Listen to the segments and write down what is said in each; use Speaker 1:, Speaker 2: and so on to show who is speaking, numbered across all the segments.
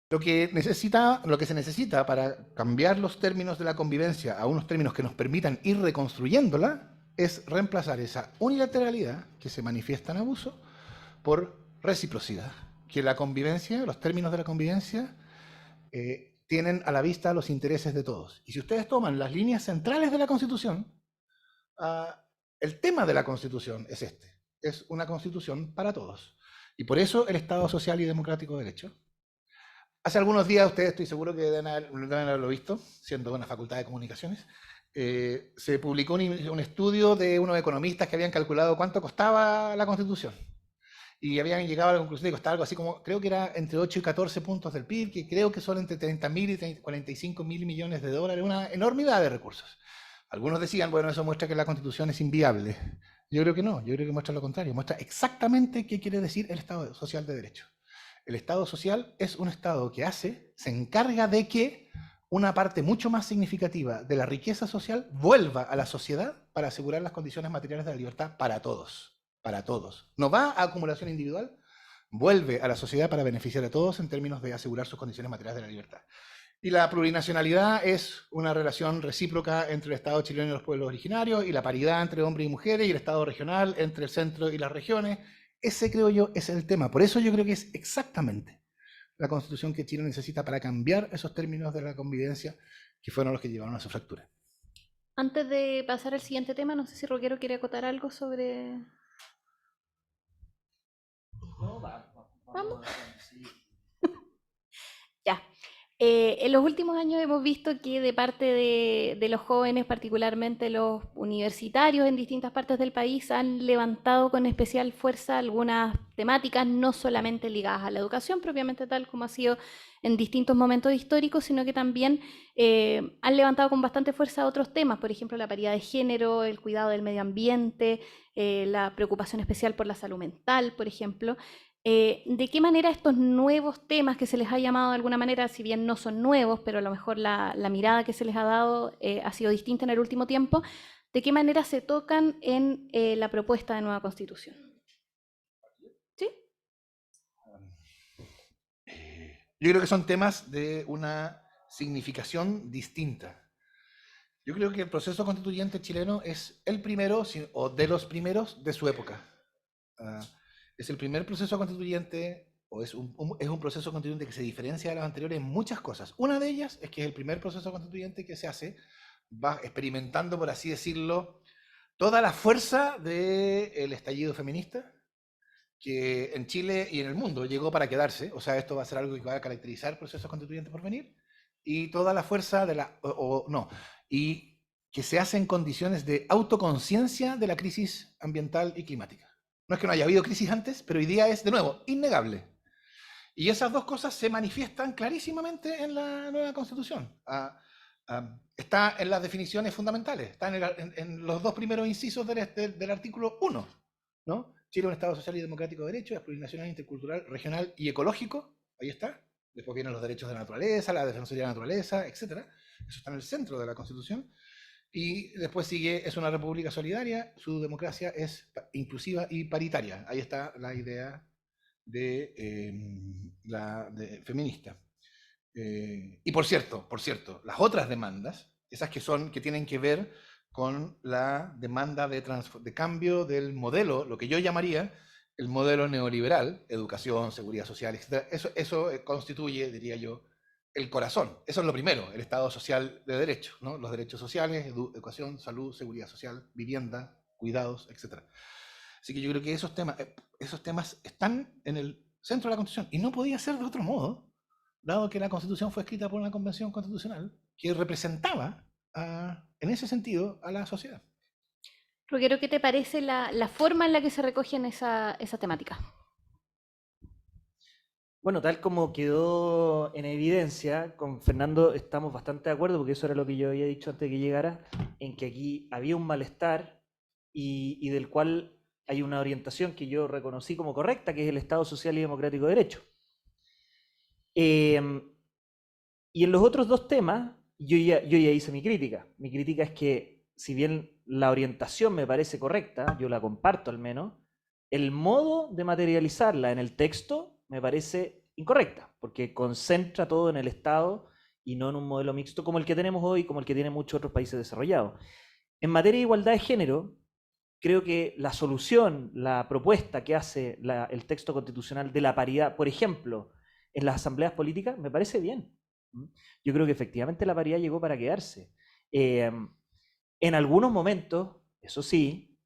Speaker 1: Lo que se necesita para cambiar los términos de la convivencia a unos términos que nos permitan ir reconstruyéndola es reemplazar esa unilateralidad que se manifiesta en abuso por reciprocidad. Que la convivencia, los términos de la convivencia, tienen a la vista los intereses de todos. Y si ustedes toman las líneas centrales de la Constitución, el tema de la Constitución es este. Es una Constitución para todos. Y por eso el Estado social y democrático de derecho. Hace algunos días, ustedes estoy seguro que deben haberlo visto, siendo una facultad de comunicaciones, se publicó un estudio de unos economistas que habían calculado cuánto costaba la Constitución. Y habían llegado a la conclusión de que costaba algo así como, creo que era entre 8 y 14 puntos del PIB, que creo que son entre 30.000 y 45.000 millones de dólares, una enormidad de recursos. Algunos decían, bueno, eso muestra que la Constitución es inviable. Yo creo que no, yo creo que muestra lo contrario, muestra exactamente qué quiere decir el Estado social de derecho. El Estado social es un Estado que se encarga de que una parte mucho más significativa de la riqueza social vuelva a la sociedad para asegurar las condiciones materiales de la libertad para todos. Para todos. No va a acumulación individual, vuelve a la sociedad para beneficiar a todos en términos de asegurar sus condiciones materiales de la libertad. Y la plurinacionalidad es una relación recíproca entre el Estado chileno y los pueblos originarios, y la paridad entre hombres y mujeres, y el Estado regional entre el centro y las regiones. Ese, creo yo, es el tema. Por eso yo creo que es exactamente la Constitución que Chile necesita para cambiar esos términos de la convivencia que fueron los que llevaron a su fractura.
Speaker 2: Antes de pasar al siguiente tema, no sé si Roquero quiere acotar algo sobre...
Speaker 3: No,
Speaker 2: ¿Vamos?
Speaker 3: vamos a seguir.
Speaker 2: Ya. En los últimos años hemos visto que de parte de los jóvenes, particularmente los universitarios en distintas partes del país, han levantado con especial fuerza algunas temáticas, no solamente ligadas a la educación propiamente tal como ha sido en distintos momentos históricos, sino que también han levantado con bastante fuerza otros temas, por ejemplo, la paridad de género, el cuidado del medio ambiente, la preocupación especial por la salud mental, por ejemplo. ¿De qué manera estos nuevos temas que se les ha llamado de alguna manera, si bien no son nuevos, pero a lo mejor la mirada que se les ha dado ha sido distinta en el último tiempo, de qué manera se tocan en la propuesta de nueva constitución? ¿Sí?
Speaker 1: Yo creo que son temas de una significación distinta. Yo creo que el proceso constituyente chileno es el primero, o de los primeros, de su época. Uh, es el primer proceso constituyente, o es un proceso constituyente que se diferencia de los anteriores en muchas cosas. Una de ellas es que es el primer proceso constituyente que se hace, va experimentando, por así decirlo, toda la fuerza del estallido feminista, que en Chile y en el mundo llegó para quedarse. O sea, esto va a ser algo que va a caracterizar el proceso constituyente por venir. Y toda la fuerza de la... no, y que se hace en condiciones de autoconciencia de la crisis ambiental y climática. No es que no haya habido crisis antes, pero hoy día es, de nuevo, innegable. Y esas dos cosas se manifiestan clarísimamente en la nueva Constitución. Está en las definiciones fundamentales, está en los dos primeros incisos del artículo 1, ¿no? Chile es un Estado social y democrático de derecho, es plurinacional, intercultural, regional y ecológico, ahí está. Después vienen los derechos de la naturaleza, la defensoría de la naturaleza, etc. Eso está en el centro de la Constitución. Y después sigue, es una república solidaria, su democracia es inclusiva y paritaria. Ahí está la idea de feminista. Y por cierto, las otras demandas, esas que tienen que ver con la demanda de cambio del modelo, lo que yo llamaría el modelo neoliberal, educación, seguridad social, etc. Eso constituye, diría yo, el corazón. Eso es lo primero, el Estado social de derecho, ¿no? Los derechos sociales, educación, salud, seguridad social, vivienda, cuidados, etc. Así que yo creo que esos temas están en el centro de la Constitución y no podía ser de otro modo, dado que la Constitución fue escrita por una convención constitucional que representaba en ese sentido a la sociedad.
Speaker 2: Roquero, ¿qué te parece la forma en la que se recogen esa temática?
Speaker 3: Bueno, tal como quedó en evidencia, con Fernando estamos bastante de acuerdo, porque eso era lo que yo había dicho antes de que llegara, en que aquí había un malestar y del cual hay una orientación que yo reconocí como correcta, que es el Estado social y democrático de derecho. Y en los otros dos temas, yo ya hice mi crítica. Mi crítica es que, si bien la orientación me parece correcta, yo la comparto al menos, el modo de materializarla en el texto me parece incorrecta, porque concentra todo en el Estado y no en un modelo mixto como el que tenemos hoy, como el que tienen muchos otros países desarrollados. En materia de igualdad de género, creo que la solución, la propuesta que hace el texto constitucional de la paridad, por ejemplo, en las asambleas políticas, me parece bien. Yo creo que efectivamente la paridad llegó para quedarse. En algunos momentos, eso sí,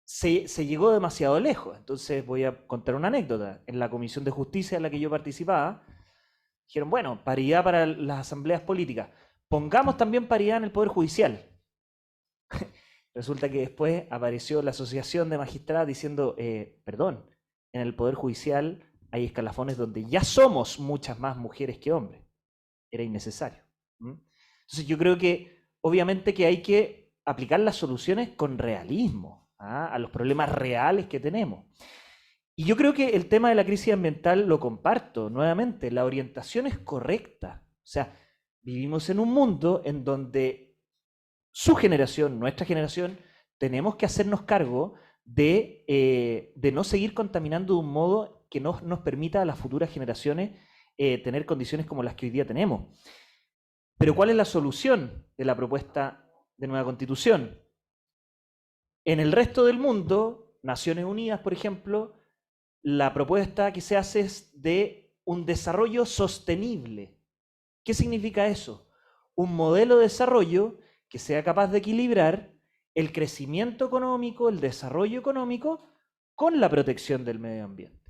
Speaker 3: se llegó demasiado lejos. Entonces voy a contar una anécdota. En la Comisión de Justicia en la que yo participaba, dijeron, bueno, paridad para las asambleas políticas. Pongamos también paridad en el Poder Judicial. Resulta que después apareció la Asociación de Magistrados diciendo, perdón, en el Poder Judicial hay escalafones donde ya somos muchas más mujeres que hombres. Era innecesario. Entonces yo creo que obviamente que hay que aplicar las soluciones con realismo a los problemas reales que tenemos. Y yo creo que el tema de la crisis ambiental lo comparto nuevamente. La orientación es correcta. O sea, vivimos en un mundo en donde su generación, nuestra generación, tenemos que hacernos cargo de no seguir contaminando de un modo que no nos permita a las futuras generaciones tener condiciones como las que hoy día tenemos. Pero ¿cuál es la solución de la propuesta de nueva Constitución? En el resto del mundo, Naciones Unidas, por ejemplo, la propuesta que se hace es de un desarrollo sostenible. ¿Qué significa eso? Un modelo de desarrollo que sea capaz de equilibrar el crecimiento económico, el desarrollo económico, con la protección del medio ambiente.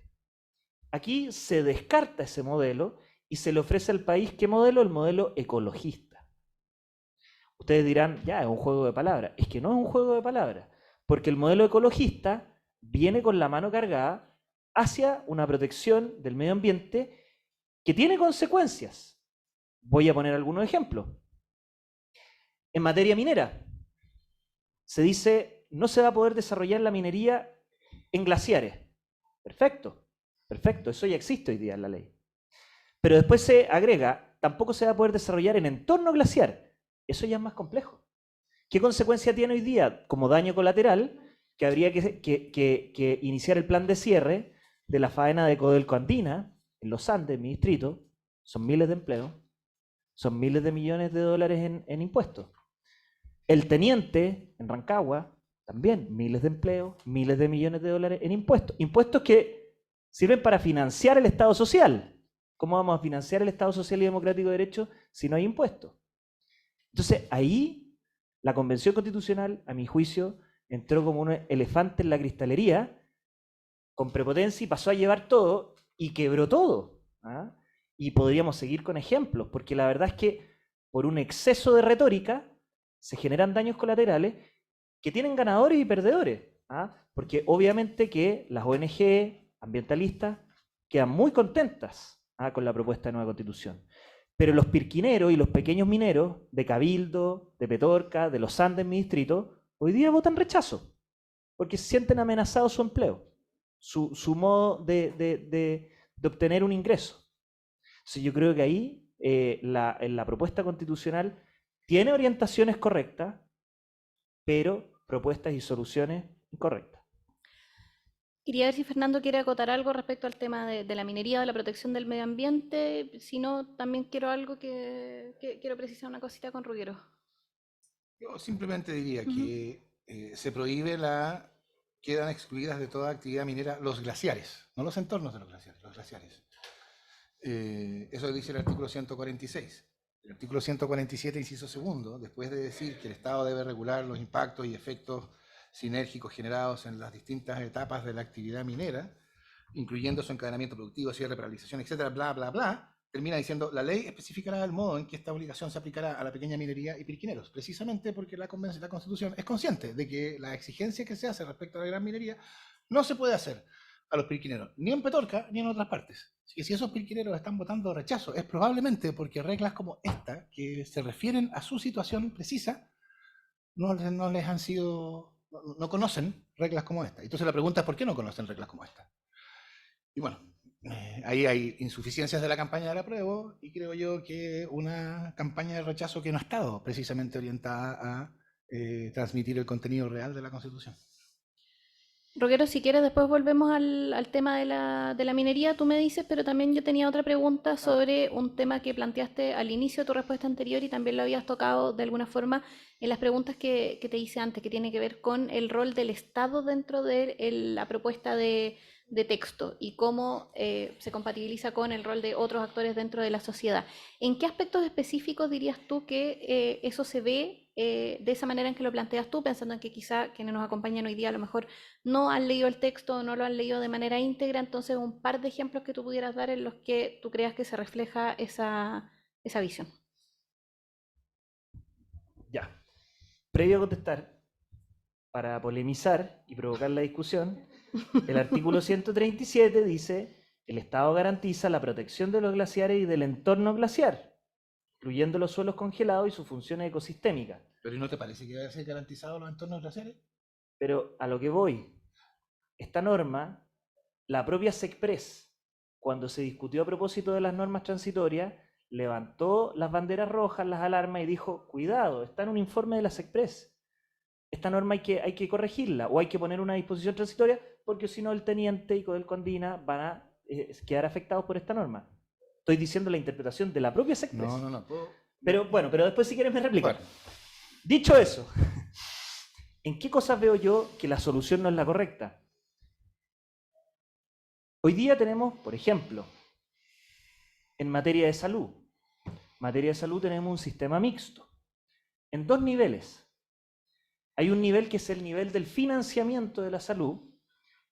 Speaker 3: Aquí se descarta ese modelo y se le ofrece al país, ¿qué modelo? El modelo ecologista. Ustedes dirán, ya, es un juego de palabras. Es que no es un juego de palabras, porque el modelo ecologista viene con la mano cargada hacia una protección del medio ambiente que tiene consecuencias. Voy a poner algunos ejemplos. En materia minera, se dice, no se va a poder desarrollar la minería en glaciares. Perfecto, perfecto, eso ya existe hoy día en la ley. Pero después se agrega, tampoco se va a poder desarrollar en entorno glaciar. Eso ya es más complejo. ¿Qué consecuencia tiene hoy día como daño colateral? Que habría que iniciar el plan de cierre de la faena de Codelco Andina, en los Andes, en mi distrito. Son miles de empleos, son miles de millones de dólares en impuestos. El Teniente, en Rancagua, también miles de empleos, miles de millones de dólares en impuestos. Impuestos que sirven para financiar el Estado social. ¿Cómo vamos a financiar el Estado social y democrático de derecho si no hay impuestos? Entonces, ahí la Convención Constitucional, a mi juicio, entró como un elefante en la cristalería, con prepotencia, y pasó a llevar todo y quebró todo. ¿Ah? Y podríamos seguir con ejemplos, porque la verdad es que por un exceso de retórica se generan daños colaterales que tienen ganadores y perdedores. ¿Ah? Porque obviamente que las ONG ambientalistas quedan muy contentas con la propuesta de nueva Constitución. Pero los pirquineros y los pequeños mineros de Cabildo, de Petorca, de los Andes, en mi distrito, hoy día votan rechazo, porque sienten amenazado su empleo, su modo de obtener un ingreso. Entonces yo creo que ahí la propuesta constitucional tiene orientaciones correctas, pero propuestas y soluciones incorrectas.
Speaker 2: Quería ver si Fernando quiere acotar algo respecto al tema de la minería, de la protección del medio ambiente. Si no, también quiero algo que quiero precisar una cosita con Ruggero.
Speaker 1: Yo simplemente diría que se prohíbe quedan excluidas de toda actividad minera los glaciares, no los entornos de los glaciares, los glaciares. Eso dice el artículo 146. El artículo 147, inciso segundo, después de decir que el Estado debe regular los impactos y efectos sinérgicos generados en las distintas etapas de la actividad minera, incluyendo su encadenamiento productivo, cierre, paralización, etcétera, bla, bla, bla, termina diciendo, la ley especificará el modo en que esta obligación se aplicará a la pequeña minería y pirquineros, precisamente porque la Constitución es consciente de que la exigencia que se hace respecto a la gran minería no se puede hacer a los pirquineros, ni en Petorca, ni en otras partes. Así que si esos pirquineros están votando rechazo, es probablemente porque reglas como esta, que se refieren a su situación precisa, no les han sido, no conocen reglas como esta. Entonces la pregunta es, ¿por qué no conocen reglas como esta? Y bueno, ahí hay insuficiencias de la campaña del apruebo, y creo yo que una campaña de rechazo que no ha estado precisamente orientada a transmitir el contenido real de la Constitución.
Speaker 2: Roguero, si quieres, después volvemos al tema de la minería, tú me dices, pero también yo tenía otra pregunta sobre un tema que planteaste al inicio de tu respuesta anterior y también lo habías tocado de alguna forma en las preguntas que te hice antes, que tiene que ver con el rol del Estado dentro de la propuesta de texto y cómo se compatibiliza con el rol de otros actores dentro de la sociedad. ¿En qué aspectos específicos dirías tú que eso se ve de esa manera en que lo planteas tú, pensando en que quizá quienes nos acompañan hoy día a lo mejor no han leído el texto o no lo han leído de manera íntegra? Entonces, un par de ejemplos que tú pudieras dar en los que tú creas que se refleja esa visión.
Speaker 3: Ya. Previo a contestar, para polemizar y provocar la discusión, el artículo 137 dice: el Estado garantiza la protección de los glaciares y del entorno glaciar, incluyendo los suelos congelados y sus funciones ecosistémicas.
Speaker 1: ¿Pero ¿y no te parece que debe ser garantizado los entornos glaciares?
Speaker 3: Pero a lo que voy, esta norma, la propia SECPRES, cuando se discutió a propósito de las normas transitorias, levantó las banderas rojas, las alarmas y dijo: cuidado, está en un informe de la SECPRES. Esta norma hay que corregirla o hay que poner una disposición transitoria, porque si no el teniente y Codelco Andina van a quedar afectados por esta norma. Estoy diciendo la interpretación de la propia SECPRES.
Speaker 1: No.
Speaker 3: Pero bueno, pero después si quieres me replicas.
Speaker 1: Bueno.
Speaker 3: Dicho eso, ¿en qué cosas veo yo que la solución no es la correcta? Hoy día tenemos, por ejemplo, en materia de salud. En materia de salud tenemos un sistema mixto, en dos niveles. Hay un nivel que es el nivel del financiamiento de la salud,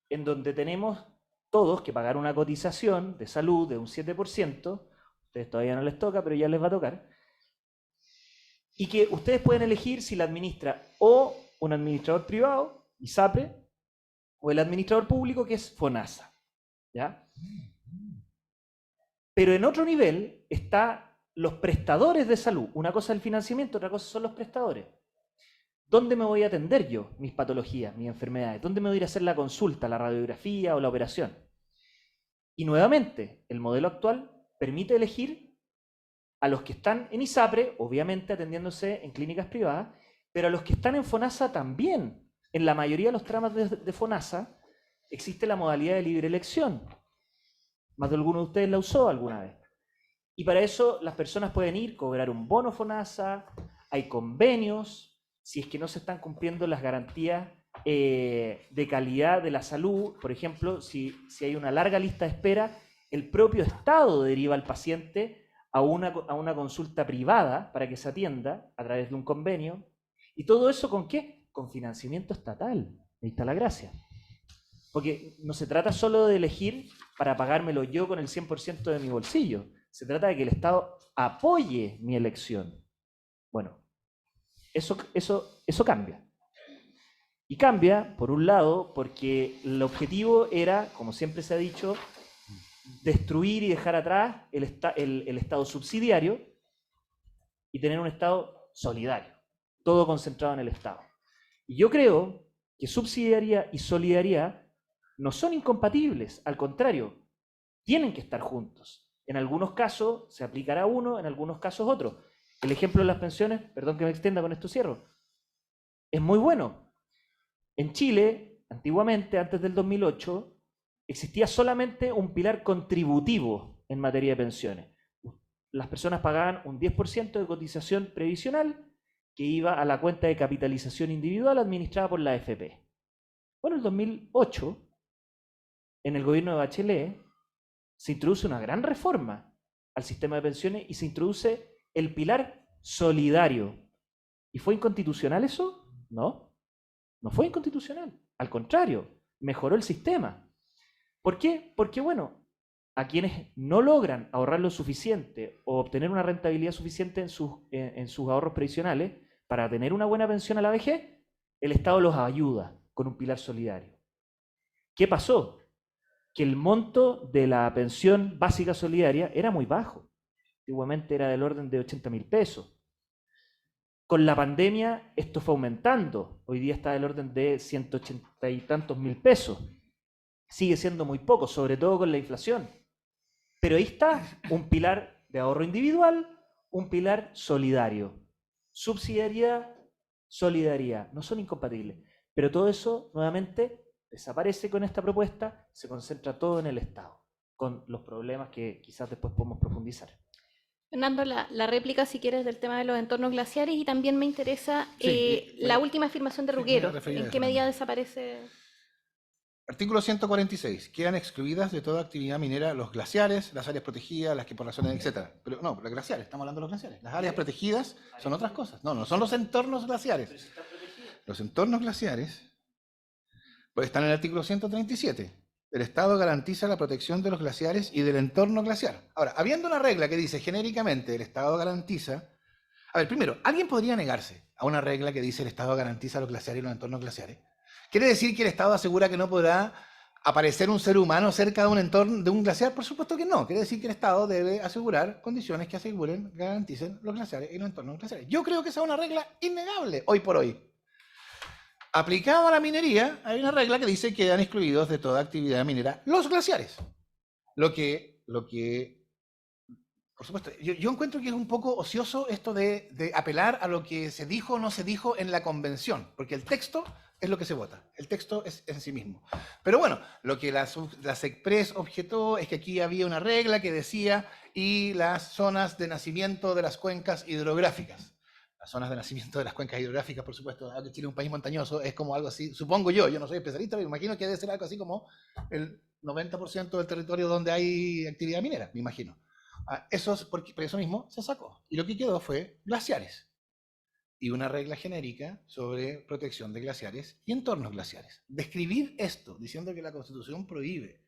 Speaker 3: en donde tenemos todos que pagar una cotización de salud de un 7%, ustedes todavía no les toca, pero ya les va a tocar, y que ustedes pueden elegir si la administra o un administrador privado, ISAPRE, o el administrador público, que es FONASA. ¿Ya? Pero en otro nivel están los prestadores de salud. Una cosa es el financiamiento, otra cosa son los prestadores. ¿Dónde me voy a atender yo mis patologías, mis enfermedades? ¿Dónde me voy a ir a hacer la consulta, la radiografía o la operación? Y nuevamente, el modelo actual permite elegir a los que están en ISAPRE, obviamente atendiéndose en clínicas privadas, pero a los que están en FONASA también. En la mayoría de los tramas de FONASA existe la modalidad de libre elección. Más de alguno de ustedes la usó alguna vez. Y para eso las personas pueden ir, cobrar un bono FONASA, hay convenios, si es que no se están cumpliendo las garantías de calidad de la salud. Por ejemplo, si hay una larga lista de espera, el propio Estado deriva al paciente a una consulta privada para que se atienda a través de un convenio. ¿Y todo eso con qué? Con financiamiento estatal. Ahí está la gracia. Porque no se trata solo de elegir para pagármelo yo con el 100% de mi bolsillo. Se trata de que el Estado apoye mi elección. Bueno, eso cambia. Y cambia, por un lado, porque el objetivo era, como siempre se ha dicho, destruir y dejar atrás el Estado subsidiario y tener un Estado solidario. Todo concentrado en el Estado. Y yo creo que subsidiariedad y solidaridad no son incompatibles, al contrario, tienen que estar juntos. En algunos casos se aplicará uno, en algunos casos otro. El ejemplo de las pensiones, perdón que me extienda, con esto cierro, es muy bueno. En Chile, antiguamente, antes del 2008, existía solamente un pilar contributivo en materia de pensiones. Las personas pagaban un 10% de cotización previsional que iba a la cuenta de capitalización individual administrada por la AFP. Bueno, en el 2008, en el gobierno de Bachelet, se introduce una gran reforma al sistema de pensiones y se introduce el pilar solidario. ¿Y fue inconstitucional eso? No, no fue inconstitucional. Al contrario, mejoró el sistema. ¿Por qué? Porque, bueno, a quienes no logran ahorrar lo suficiente o obtener una rentabilidad suficiente en sus ahorros previsionales para tener una buena pensión a la vejez, el Estado los ayuda con un pilar solidario. ¿Qué pasó? Que el monto de la pensión básica solidaria era muy bajo. Antiguamente era del orden de 80.000 pesos. Con la pandemia esto fue aumentando. Hoy día está del orden de 180 y tantos mil pesos. Sigue siendo muy poco, sobre todo con la inflación. Pero ahí está un pilar de ahorro individual, un pilar solidario. Subsidiariedad, solidaridad, no son incompatibles. Pero todo eso, nuevamente, desaparece con esta propuesta, se concentra todo en el Estado, con los problemas que quizás después podemos profundizar.
Speaker 2: Fernando, la réplica, si quieres, del tema de los entornos glaciares, y también me interesa la última afirmación de
Speaker 1: sí, me
Speaker 2: Ruggero.
Speaker 1: refería a
Speaker 2: ¿En
Speaker 1: eso
Speaker 2: qué medida
Speaker 1: también.
Speaker 2: desaparece?
Speaker 1: Artículo 146. Quedan excluidas de toda actividad minera los glaciares, las áreas protegidas, las que por razones, etc. Pero no, los glaciares, estamos hablando de los glaciares. Las áreas protegidas son otras cosas. No, no son los entornos glaciares. Los entornos glaciares pues, están en el artículo 137. El Estado garantiza la protección de los glaciares y del entorno glaciar. Ahora, habiendo una regla que dice genéricamente el Estado garantiza... A ver, primero, ¿alguien podría negarse a una regla que dice el Estado garantiza los glaciares y los entornos glaciares? ¿Quiere decir que el Estado asegura que no podrá aparecer un ser humano cerca de un entorno de un glaciar? Por supuesto que no. Quiere decir que el Estado debe asegurar condiciones que aseguren, garanticen los glaciares y los entornos glaciares. Yo creo que esa es una regla innegable hoy por hoy. Aplicado a la minería, hay una regla que dice que quedan excluidos de toda actividad minera los glaciares. Lo que por supuesto, yo encuentro que es un poco ocioso esto de apelar a lo que se dijo o no se dijo en la convención, porque el texto es lo que se vota, el texto es en sí mismo. Pero bueno, lo que la SECPRES objetó es que aquí había una regla que decía y las zonas de nacimiento de las cuencas hidrográficas. Las zonas de nacimiento de las cuencas hidrográficas, por supuesto, aunque Chile es un país montañoso, es como algo así, supongo yo no soy especialista, pero me imagino que debe ser algo así como el 90% del territorio donde hay actividad minera, me imagino. Por eso mismo se sacó. Y lo que quedó fue glaciares. Y una regla genérica sobre protección de glaciares y entornos glaciares. Describir esto, diciendo que la Constitución prohíbe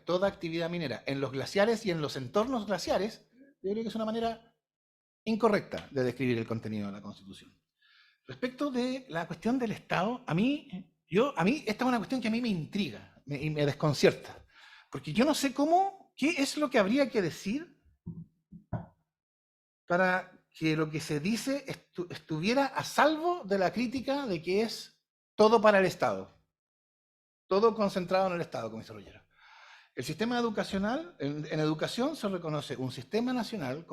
Speaker 1: toda actividad minera en los glaciares y en los entornos glaciares, yo creo que es una manera incorrecta de describir el contenido de la Constitución. Respecto de la cuestión del Estado, a mí esta es una cuestión que a mí me intriga y me desconcierta. Porque yo no sé qué es lo que habría que decir para que lo que se dice estuviera a salvo de la crítica de que es todo para el Estado. Todo concentrado en el Estado, como dice Ruggero. El sistema educacional, en educación se reconoce un sistema nacional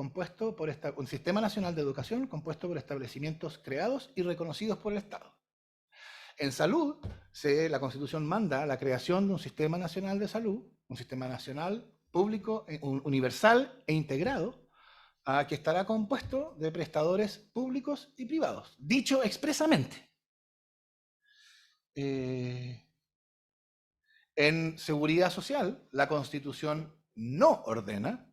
Speaker 1: de educación compuesto por establecimientos creados y reconocidos por el Estado. En salud, la Constitución manda la creación de un sistema nacional de salud, un sistema nacional público, universal e integrado, que estará compuesto de prestadores públicos y privados, dicho expresamente. En seguridad social, la Constitución no ordena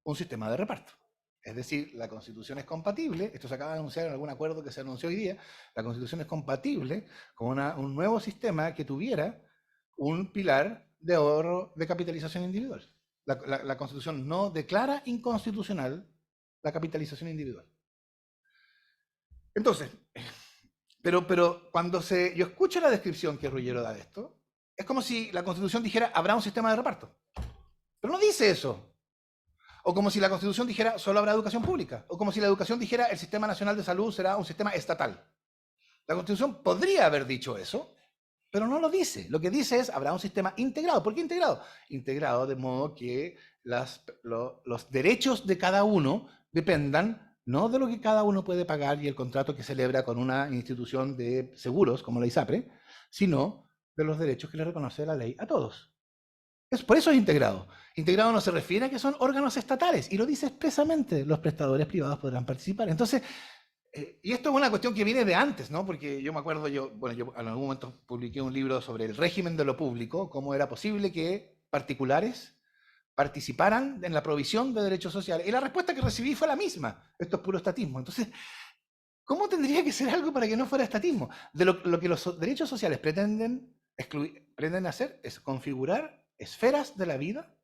Speaker 1: un sistema de reparto. Es decir, la Constitución es compatible, esto se acaba de anunciar en algún acuerdo que se anunció hoy día, la Constitución es compatible con un nuevo sistema que tuviera un pilar de ahorro de capitalización individual. La Constitución no declara inconstitucional la capitalización individual. Entonces, pero cuando yo escucho la descripción que Ruggero da de esto, es como si la Constitución dijera, habrá un sistema de reparto. Pero no dice eso. O como si la Constitución dijera, solo habrá educación pública. O como si la educación dijera, el Sistema Nacional de Salud será un sistema estatal. La Constitución podría haber dicho eso, pero no lo dice. Lo que dice es, habrá un sistema integrado. ¿Por qué integrado? Integrado de modo que los derechos de cada uno dependan no de lo que cada uno puede pagar y el contrato que celebra con una institución de seguros, como la ISAPRE, sino de los derechos que le reconoce la ley a todos. Por eso es integrado. Integrado no se refiere a que son órganos estatales, y lo dice expresamente, los prestadores privados podrán participar. Entonces, y esto es una cuestión que viene de antes, ¿no? Porque yo me acuerdo, yo en algún momento publiqué un libro sobre el régimen de lo público, cómo era posible que particulares participaran en la provisión de derechos sociales. Y la respuesta que recibí fue la misma. Esto es puro estatismo. Entonces, ¿cómo tendría que ser algo para que no fuera estatismo? De lo que los derechos sociales pretenden hacer es configurar esferas de la vida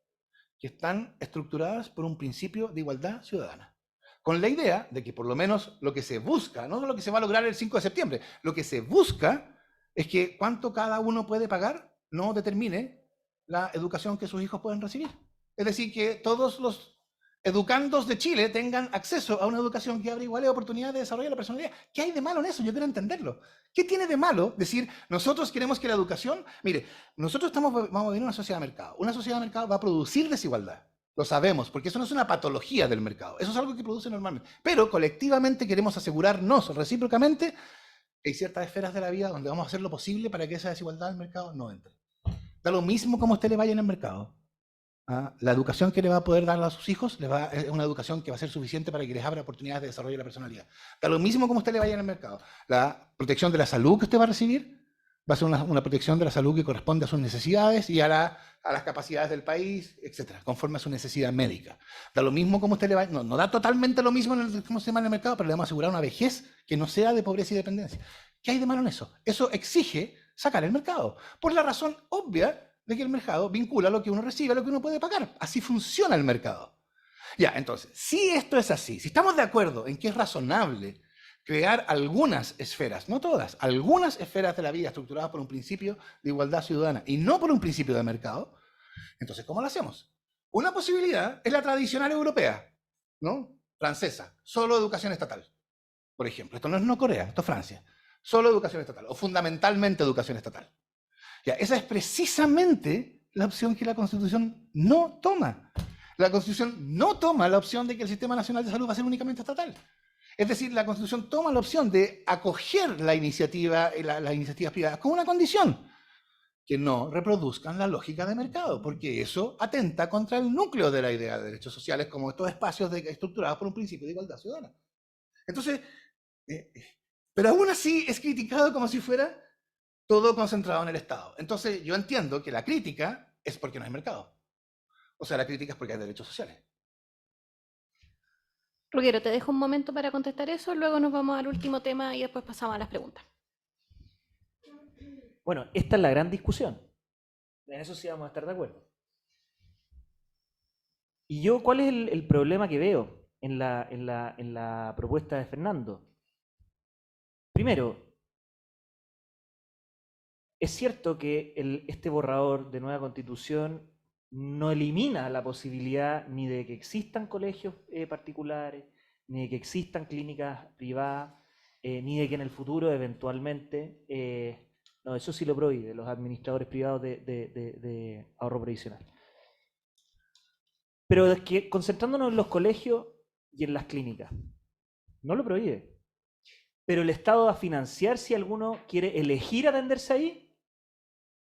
Speaker 1: que están estructuradas por un principio de igualdad ciudadana. Con la idea de que por lo menos lo que se busca, no lo que se va a lograr el 5 de septiembre, lo que se busca es que cuánto cada uno puede pagar no determine la educación que sus hijos pueden recibir. Es decir, que todos los educandos de Chile tengan acceso a una educación que abra iguales oportunidades de desarrollo de la personalidad. ¿Qué hay de malo en eso? Yo quiero entenderlo. ¿Qué tiene de malo decir, nosotros queremos que la educación... Mire, nosotros vamos a vivir en una sociedad de mercado. Una sociedad de mercado va a producir desigualdad. Lo sabemos, porque eso no es una patología del mercado. Eso es algo que produce normalmente. Pero colectivamente queremos asegurarnos recíprocamente Hay ciertas esferas de la vida donde vamos a hacer lo posible para que esa desigualdad del mercado no entre. Da lo mismo como usted le vaya en el mercado. La educación que le va a poder dar a sus hijos es una educación que va a ser suficiente para que les abra oportunidades de desarrollo de la personalidad. Da lo mismo como usted le vaya en el mercado. La protección de la salud que usted va a recibir va a ser una protección de la salud que corresponde a sus necesidades y a las capacidades del país, etcétera, conforme a su necesidad médica. Da lo mismo como usted le va, no da totalmente lo mismo en el sistema en el mercado, pero le vamos a asegurar una vejez que no sea de pobreza y dependencia. ¿Qué hay de malo en eso? Eso exige sacar el mercado, por la razón obvia de que el mercado vincula lo que uno recibe a lo que uno puede pagar. Así funciona el mercado. Ya, entonces, si esto es así, si estamos de acuerdo en que es razonable crear algunas esferas, no todas, algunas esferas de la vida estructuradas por un principio de igualdad ciudadana y no por un principio de mercado, entonces, ¿cómo lo hacemos? Una posibilidad es la tradicional europea, ¿no? Francesa, solo educación estatal, por ejemplo. Esto no es Corea, esto es Francia. Solo educación estatal, o fundamentalmente educación estatal. Ya, esa es precisamente la opción que la Constitución no toma. La Constitución no toma la opción de que el Sistema Nacional de Salud va a ser únicamente estatal. Es decir, la Constitución toma la opción de acoger las iniciativas privadas con una condición, que no reproduzcan la lógica de mercado, porque eso atenta contra el núcleo de la idea de derechos sociales como estos espacios estructurados por un principio de igualdad ciudadana. Entonces, pero aún así es criticado como si fuera todo concentrado en el Estado. Entonces, yo entiendo que la crítica es porque no hay mercado. O sea, la crítica es porque hay derechos sociales.
Speaker 2: Ruggero, te dejo un momento para contestar eso, luego nos vamos al último tema y después pasamos a las preguntas.
Speaker 3: Bueno, esta es la gran discusión. En eso sí vamos a estar de acuerdo. Y yo, ¿cuál es el problema que veo en la propuesta de Fernando? Primero, es cierto que este borrador de nueva constitución no elimina la posibilidad ni de que existan colegios particulares, ni de que existan clínicas privadas, ni de que en el futuro eventualmente, no, eso sí lo prohíbe, los administradores privados de ahorro previsional. Pero es que concentrándonos en los colegios y en las clínicas, no lo prohíbe. Pero el Estado va a financiar si alguno quiere elegir atenderse ahí,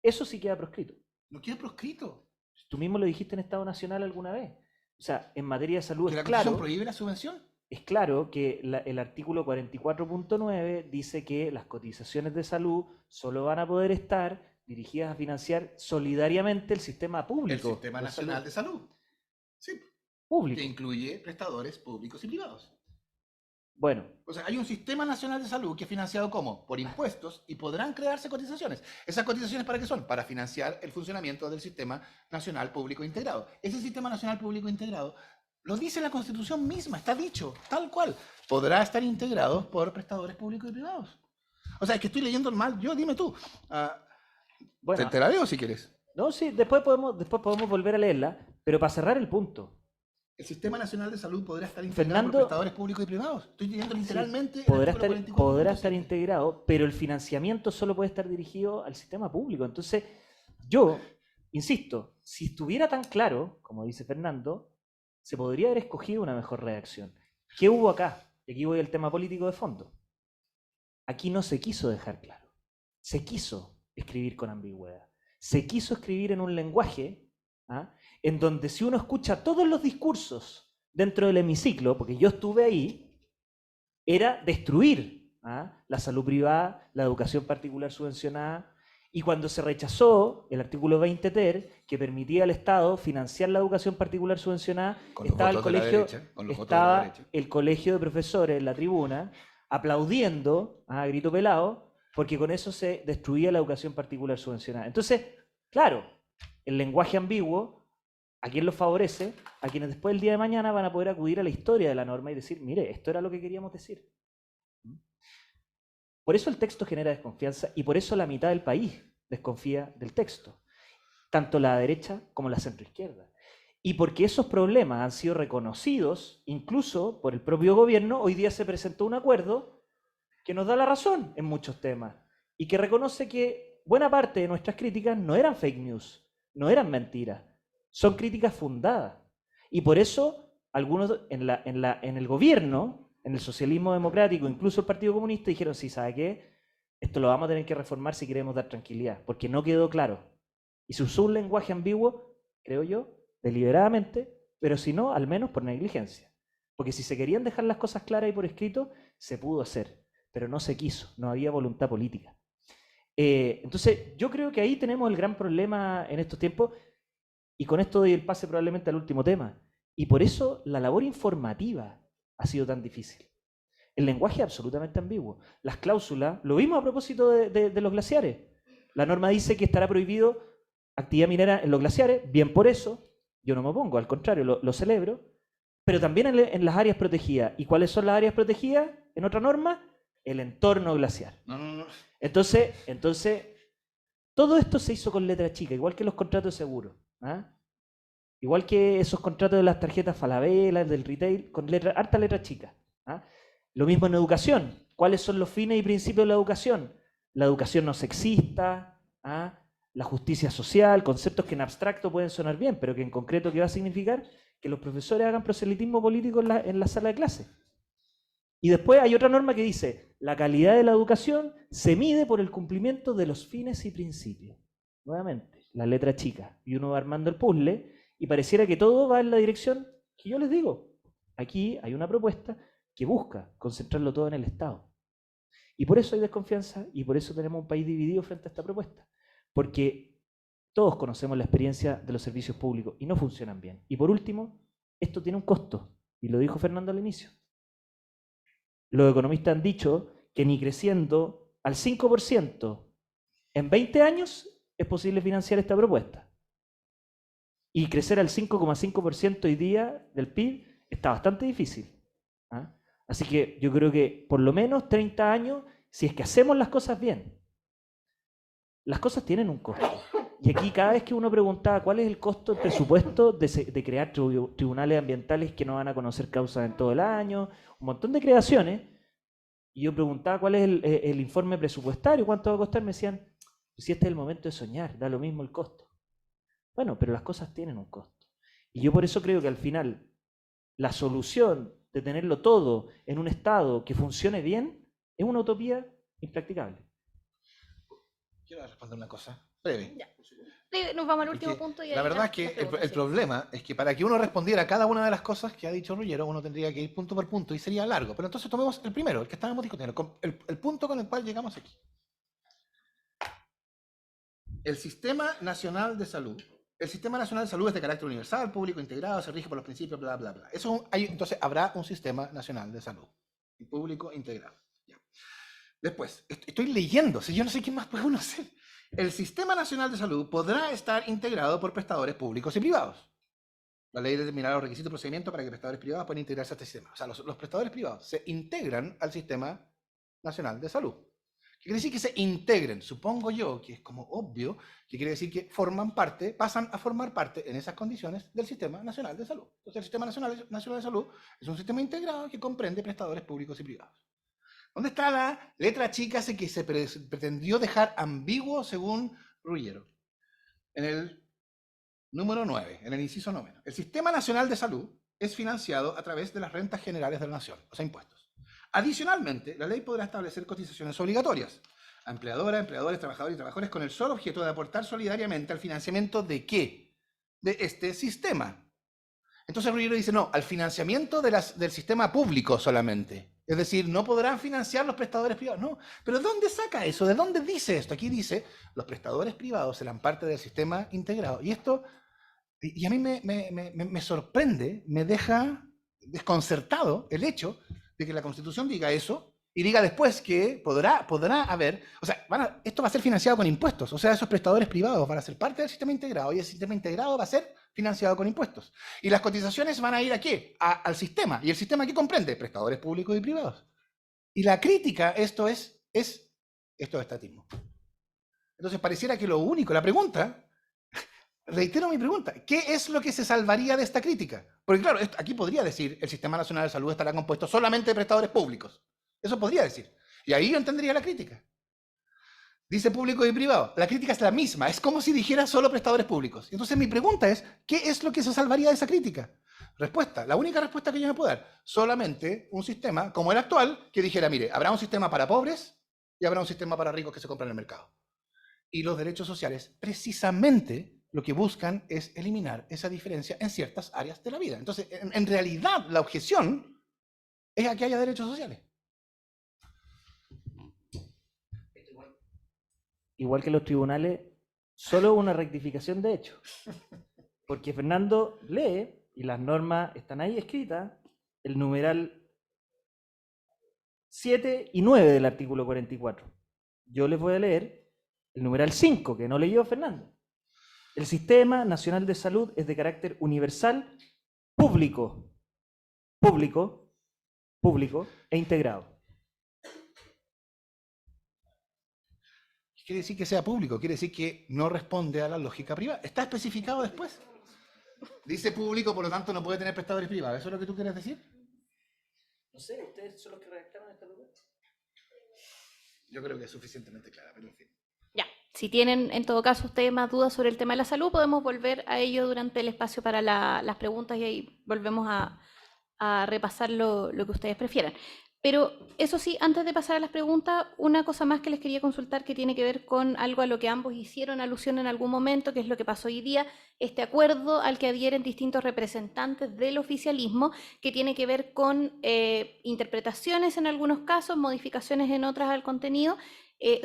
Speaker 3: eso sí queda proscrito.
Speaker 1: ¿No queda proscrito?
Speaker 3: Tú mismo lo dijiste en Estado Nacional alguna vez. O sea, en materia de salud
Speaker 1: ¿Que
Speaker 3: es
Speaker 1: la
Speaker 3: claro.
Speaker 1: Constitución prohíbe la subvención?
Speaker 3: Es claro que el artículo 44.9 dice que las cotizaciones de salud solo van a poder estar dirigidas a financiar solidariamente el sistema público.
Speaker 1: El Sistema Nacional de Salud. Sí.
Speaker 3: Público.
Speaker 1: Que incluye prestadores públicos y privados.
Speaker 3: Bueno.
Speaker 1: O sea, hay un Sistema Nacional de Salud que es financiado ¿cómo? Por impuestos y podrán crearse cotizaciones. ¿Esas cotizaciones para qué son? Para financiar el funcionamiento del Sistema Nacional Público Integrado. Ese Sistema Nacional Público Integrado lo dice la Constitución misma, está dicho, tal cual. Podrá estar integrado por prestadores públicos y privados. O sea, es que estoy leyendo mal. Yo, dime tú. Bueno, te la leo si quieres.
Speaker 3: No, sí, después podemos volver a leerla, pero para cerrar el punto.
Speaker 1: El Sistema Nacional de Salud podrá estar integrado por prestadores públicos y privados. Estoy leyendo literalmente.
Speaker 3: Sí, podrá estar integrado, pero el financiamiento solo puede estar dirigido al sistema público. Entonces, yo, insisto, si estuviera tan claro, como dice Fernando, se podría haber escogido una mejor redacción. ¿Qué hubo acá? Y aquí voy al tema político de fondo. Aquí no se quiso dejar claro. Se quiso escribir con ambigüedad. Se quiso escribir en un lenguaje en donde si uno escucha todos los discursos dentro del hemiciclo, porque yo estuve ahí, era destruir la salud privada, la educación particular subvencionada, y cuando se rechazó el artículo 20 ter, que permitía al Estado financiar la educación particular subvencionada, estaba el colegio de profesores en la tribuna aplaudiendo a grito pelado, porque con eso se destruía la educación particular subvencionada. Entonces, claro, el lenguaje ambiguo, ¿a quién lo favorece? A quienes después del día de mañana van a poder acudir a la historia de la norma y decir, mire, esto era lo que queríamos decir. Por eso el texto genera desconfianza y por eso la mitad del país desconfía del texto, tanto la derecha como la centroizquierda. Y porque esos problemas han sido reconocidos incluso por el propio gobierno, hoy día se presentó un acuerdo que nos da la razón en muchos temas y que reconoce que buena parte de nuestras críticas no eran fake news, no eran mentiras, son críticas fundadas. Y por eso algunos en el gobierno, en el socialismo democrático, incluso el Partido Comunista, dijeron, sí, ¿sabe qué? Esto lo vamos a tener que reformar si queremos dar tranquilidad, porque no quedó claro. Y se usó un lenguaje ambiguo, creo yo, deliberadamente, pero si no, al menos por negligencia. Porque si se querían dejar las cosas claras y por escrito, se pudo hacer, pero no se quiso, no había voluntad política. Entonces, yo creo que ahí tenemos el gran problema en estos tiempos, y con esto doy el pase probablemente al último tema. Y por eso la labor informativa ha sido tan difícil. El lenguaje es absolutamente ambiguo. Las cláusulas, lo vimos a propósito de los glaciares. La norma dice que estará prohibido actividad minera en los glaciares, bien por eso, yo no me opongo, al contrario, lo celebro, pero también en las áreas protegidas. ¿Y cuáles son las áreas protegidas en otra norma? El entorno glaciar.
Speaker 1: No.
Speaker 3: Entonces, todo esto se hizo con letra chica, igual que los contratos de seguro. Igual que esos contratos de las tarjetas Falabella, del retail, con harta letra chica. Lo mismo en educación. ¿Cuáles son los fines y principios de la educación? La educación no sexista, la justicia social, conceptos que en abstracto pueden sonar bien, pero que en concreto, ¿qué va a significar? Que los profesores hagan proselitismo político en la sala de clase. Y después hay otra norma que dice, la calidad de la educación se mide por el cumplimiento de los fines y principios. Nuevamente, la letra chica. Y uno va armando el puzzle y pareciera que todo va en la dirección que yo les digo. Aquí hay una propuesta que busca concentrarlo todo en el Estado. Y por eso hay desconfianza y por eso tenemos un país dividido frente a esta propuesta. Porque todos conocemos la experiencia de los servicios públicos y no funcionan bien. Y por último, esto tiene un costo. Y lo dijo Fernando al inicio. Los economistas han dicho que ni creciendo al 5% en 20 años es posible financiar esta propuesta. Y crecer al 5,5% hoy día del PIB está bastante difícil. Así que yo creo que por lo menos 30 años, si es que hacemos las cosas bien, las cosas tienen un costo. Y aquí cada vez que uno preguntaba cuál es el costo del presupuesto de crear tribunales ambientales que no van a conocer causas en todo el año, un montón de creaciones, y yo preguntaba cuál es el informe presupuestario, cuánto va a costar, me decían, si este es el momento de soñar, da lo mismo el costo. Bueno, pero las cosas tienen un costo. Y yo por eso creo que al final la solución de tenerlo todo en un Estado que funcione bien es una utopía impracticable.
Speaker 1: Quiero responder una cosa breve.
Speaker 2: Ya. Nos vamos al último punto.
Speaker 1: La verdad es que el problema es que para que uno respondiera a cada una de las cosas que ha dicho Ruggiero, uno tendría que ir punto por punto y sería largo. Pero entonces tomemos el primero, el que estábamos discutiendo, el punto con el cual llegamos aquí. El Sistema Nacional de Salud. El Sistema Nacional de Salud es de carácter universal, público, integrado, se rige por los principios, bla, bla, bla. Entonces habrá un Sistema Nacional de Salud, público, integrado. Ya. Después, estoy leyendo, si yo no sé qué más puede uno hacer. El Sistema Nacional de Salud podrá estar integrado por prestadores públicos y privados. La ley determinará los requisitos de procedimiento para que prestadores privados puedan integrarse a este sistema. O sea, los prestadores privados se integran al Sistema Nacional de Salud. ¿Qué quiere decir que se integren? Supongo yo que es como obvio, que quiere decir que pasan a formar parte en esas condiciones del Sistema Nacional de Salud. Entonces, el Sistema Nacional de Salud es un sistema integrado que comprende prestadores públicos y privados. ¿Dónde está la letra chica que se pretendió dejar ambiguo según Ruggiero? En el número 9, en el inciso 9. El Sistema Nacional de Salud es financiado a través de las rentas generales de la nación, o sea, impuestos. Adicionalmente, la ley podrá establecer cotizaciones obligatorias a empleadoras, empleadores, trabajadores y trabajadores con el solo objeto de aportar solidariamente al financiamiento ¿de qué? De este sistema. Entonces Ruggiero dice, no, al financiamiento del sistema público solamente. Es decir, no podrán financiar los prestadores privados. No, pero ¿dónde saca eso? ¿De dónde dice esto? Aquí dice, los prestadores privados serán parte del sistema integrado. Y esto, y a mí me sorprende, me deja desconcertado el hecho de que la Constitución diga eso y diga después que podrá haber, o sea, esto va a ser financiado con impuestos. O sea, esos prestadores privados van a ser parte del sistema integrado y el sistema integrado va a ser financiado con impuestos. Y las cotizaciones van a ir ¿a qué? Al sistema. ¿Y el sistema qué comprende? Prestadores públicos y privados. Y la crítica, esto es estatismo. Entonces pareciera que lo único, la pregunta, reitero mi pregunta, ¿qué es lo que se salvaría de esta crítica? Porque claro, aquí podría decir, el Sistema Nacional de Salud estará compuesto solamente de prestadores públicos. Eso podría decir. Y ahí yo entendería la crítica. Dice público y privado. La crítica es la misma. Es como si dijera solo prestadores públicos. Entonces mi pregunta es, ¿qué es lo que se salvaría de esa crítica? Respuesta. La única respuesta que yo me puedo dar. Solamente un sistema como el actual que dijera, mire, habrá un sistema para pobres y habrá un sistema para ricos que se compra en el mercado. Y los derechos sociales, precisamente, lo que buscan es eliminar esa diferencia en ciertas áreas de la vida. Entonces, en realidad, la objeción es a que haya derechos sociales.
Speaker 3: Igual que los tribunales, solo una rectificación de hecho. Porque Fernando lee, y las normas están ahí escritas, el numeral 7 y 9 del artículo 44. Yo les voy a leer el numeral 5, que no leyó Fernando. El Sistema Nacional de Salud es de carácter universal, público e integrado.
Speaker 1: Quiere decir que sea público, quiere decir que no responde a la lógica privada. Está especificado después. Dice público, por lo tanto no puede tener prestadores privados. ¿Eso es lo que tú quieres decir?
Speaker 3: No sé, ustedes son los que redactaron esta documento.
Speaker 1: Yo creo que es suficientemente clara, pero en fin.
Speaker 2: Ya, si tienen en todo caso ustedes más dudas sobre el tema de la salud, podemos volver a ello durante el espacio para las preguntas y ahí volvemos a repasar lo que ustedes prefieran. Pero eso sí, antes de pasar a las preguntas, una cosa más que les quería consultar que tiene que ver con algo a lo que ambos hicieron alusión en algún momento, que es lo que pasó hoy día, este acuerdo al que adhieren distintos representantes del oficialismo, que tiene que ver con interpretaciones en algunos casos, modificaciones en otras al contenido,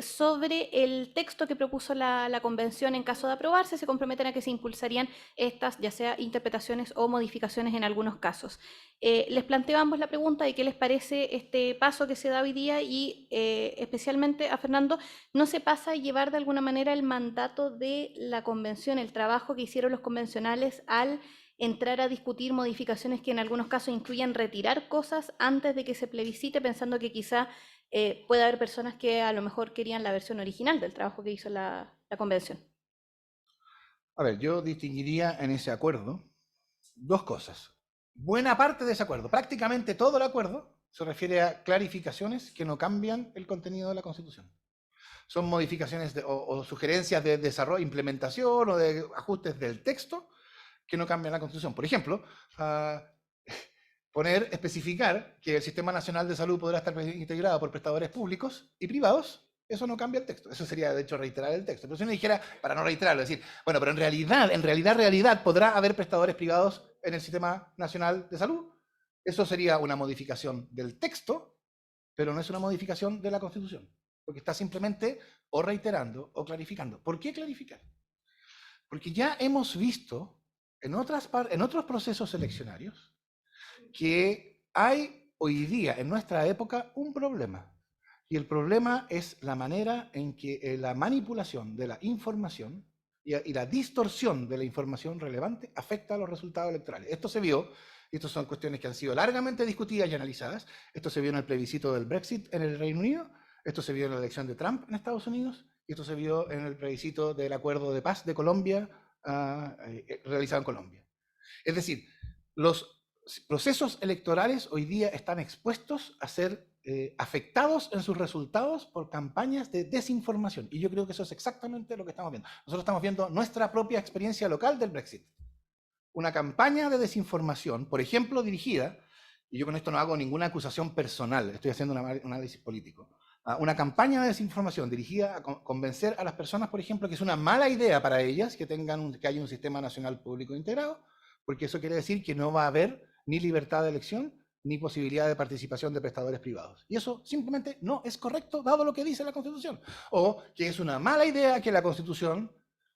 Speaker 2: sobre el texto que propuso la convención en caso de aprobarse. Se comprometen a que se impulsarían estas, ya sea interpretaciones o modificaciones en algunos casos. Les planteo a ambos la pregunta de qué les parece este paso que se da hoy día y especialmente a Fernando, ¿no se pasa a llevar de alguna manera el mandato de la convención, el trabajo que hicieron los convencionales al entrar a discutir modificaciones que en algunos casos incluyan retirar cosas antes de que se plebiscite, pensando que quizá puede haber personas que a lo mejor querían la versión original del trabajo que hizo la convención?
Speaker 1: A ver, yo distinguiría en ese acuerdo dos cosas. Buena parte de ese acuerdo, prácticamente todo el acuerdo, se refiere a clarificaciones que no cambian el contenido de la Constitución. Son modificaciones o sugerencias de desarrollo, implementación o de ajustes del texto que no cambian la Constitución. Por ejemplo, especificar que el Sistema Nacional de Salud podrá estar integrado por prestadores públicos y privados, eso no cambia el texto. Eso sería, de hecho, reiterar el texto. Pero si uno dijera, para no reiterarlo, decir, bueno, pero en realidad, ¿podrá haber prestadores privados en el Sistema Nacional de Salud? Eso sería una modificación del texto, pero no es una modificación de la Constitución, porque está simplemente o reiterando o clarificando. ¿Por qué clarificar? Porque ya hemos visto en otros procesos eleccionarios que hay hoy día, en nuestra época, un problema. Y el problema es la manera en que la manipulación de la información y la distorsión de la información relevante afecta a los resultados electorales. Esto se vio, y estas son cuestiones que han sido largamente discutidas y analizadas. Esto se vio en el plebiscito del Brexit en el Reino Unido, esto se vio en la elección de Trump en Estados Unidos, y esto se vio en el plebiscito del Acuerdo de Paz de Colombia, realizado en Colombia. Es decir, los procesos electorales hoy día están expuestos a ser afectados en sus resultados por campañas de desinformación. Y yo creo que eso es exactamente lo que estamos viendo. Nosotros estamos viendo nuestra propia experiencia local del Brexit. Una campaña de desinformación, por ejemplo, dirigida, y yo con esto no hago ninguna acusación personal, estoy haciendo un análisis político, una campaña de desinformación dirigida a convencer a las personas, por ejemplo, que es una mala idea para ellas que haya un sistema nacional público integrado, porque eso quiere decir que no va a haber ni libertad de elección, ni posibilidad de participación de prestadores privados. Y eso simplemente no es correcto, dado lo que dice la Constitución. O que es una mala idea que la Constitución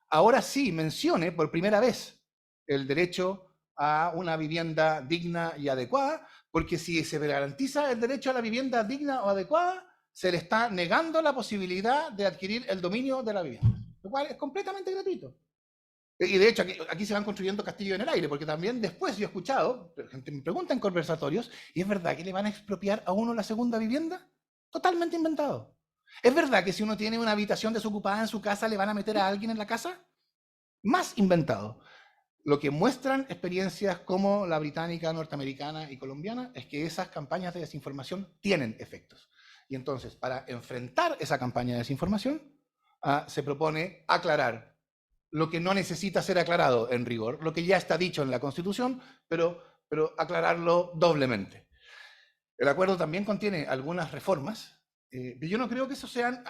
Speaker 1: ahora sí mencione por primera vez el derecho a una vivienda digna y adecuada, porque si se garantiza el derecho a la vivienda digna o adecuada, se le está negando la posibilidad de adquirir el dominio de la vivienda, lo cual es completamente gratuito. Y de hecho, aquí se van construyendo castillos en el aire, porque también después yo he escuchado, gente me pregunta en conversatorios, ¿y es verdad que le van a expropiar a uno la segunda vivienda? Totalmente inventado. ¿Es verdad que si uno tiene una habitación desocupada en su casa, le van a meter a alguien en la casa? Más inventado. Lo que muestran experiencias como la británica, norteamericana y colombiana es que esas campañas de desinformación tienen efectos. Y entonces, para enfrentar esa campaña de desinformación, se propone aclarar lo que no necesita ser aclarado en rigor, lo que ya está dicho en la Constitución, pero aclararlo doblemente. El acuerdo también contiene algunas reformas yo no creo que eso sean...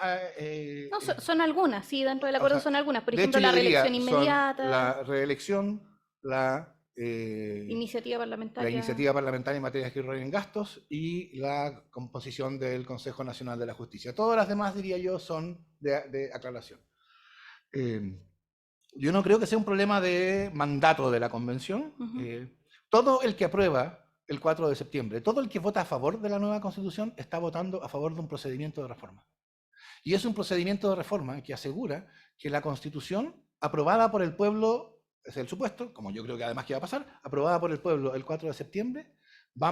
Speaker 2: No, son algunas, sí, dentro del
Speaker 1: o
Speaker 2: acuerdo
Speaker 1: sea,
Speaker 2: son algunas. Por
Speaker 1: de
Speaker 2: ejemplo,
Speaker 1: hecho,
Speaker 2: la
Speaker 1: yo diría,
Speaker 2: reelección
Speaker 1: son
Speaker 2: inmediata,
Speaker 1: la reelección, la
Speaker 2: iniciativa parlamentaria.
Speaker 1: iniciativa parlamentaria en materia de giro en gastos y la composición del Consejo Nacional de la Justicia. Todas las demás, diría yo, son de aclaración. Yo no creo que sea un problema de mandato de la convención. Todo el que aprueba el 4 de septiembre, todo el que vota a favor de la nueva constitución está votando a favor de un procedimiento de reforma. Y es un procedimiento de reforma que asegura que la constitución aprobada por el pueblo, es el supuesto, como yo creo que además que va a pasar, aprobada por el pueblo el 4 de septiembre, va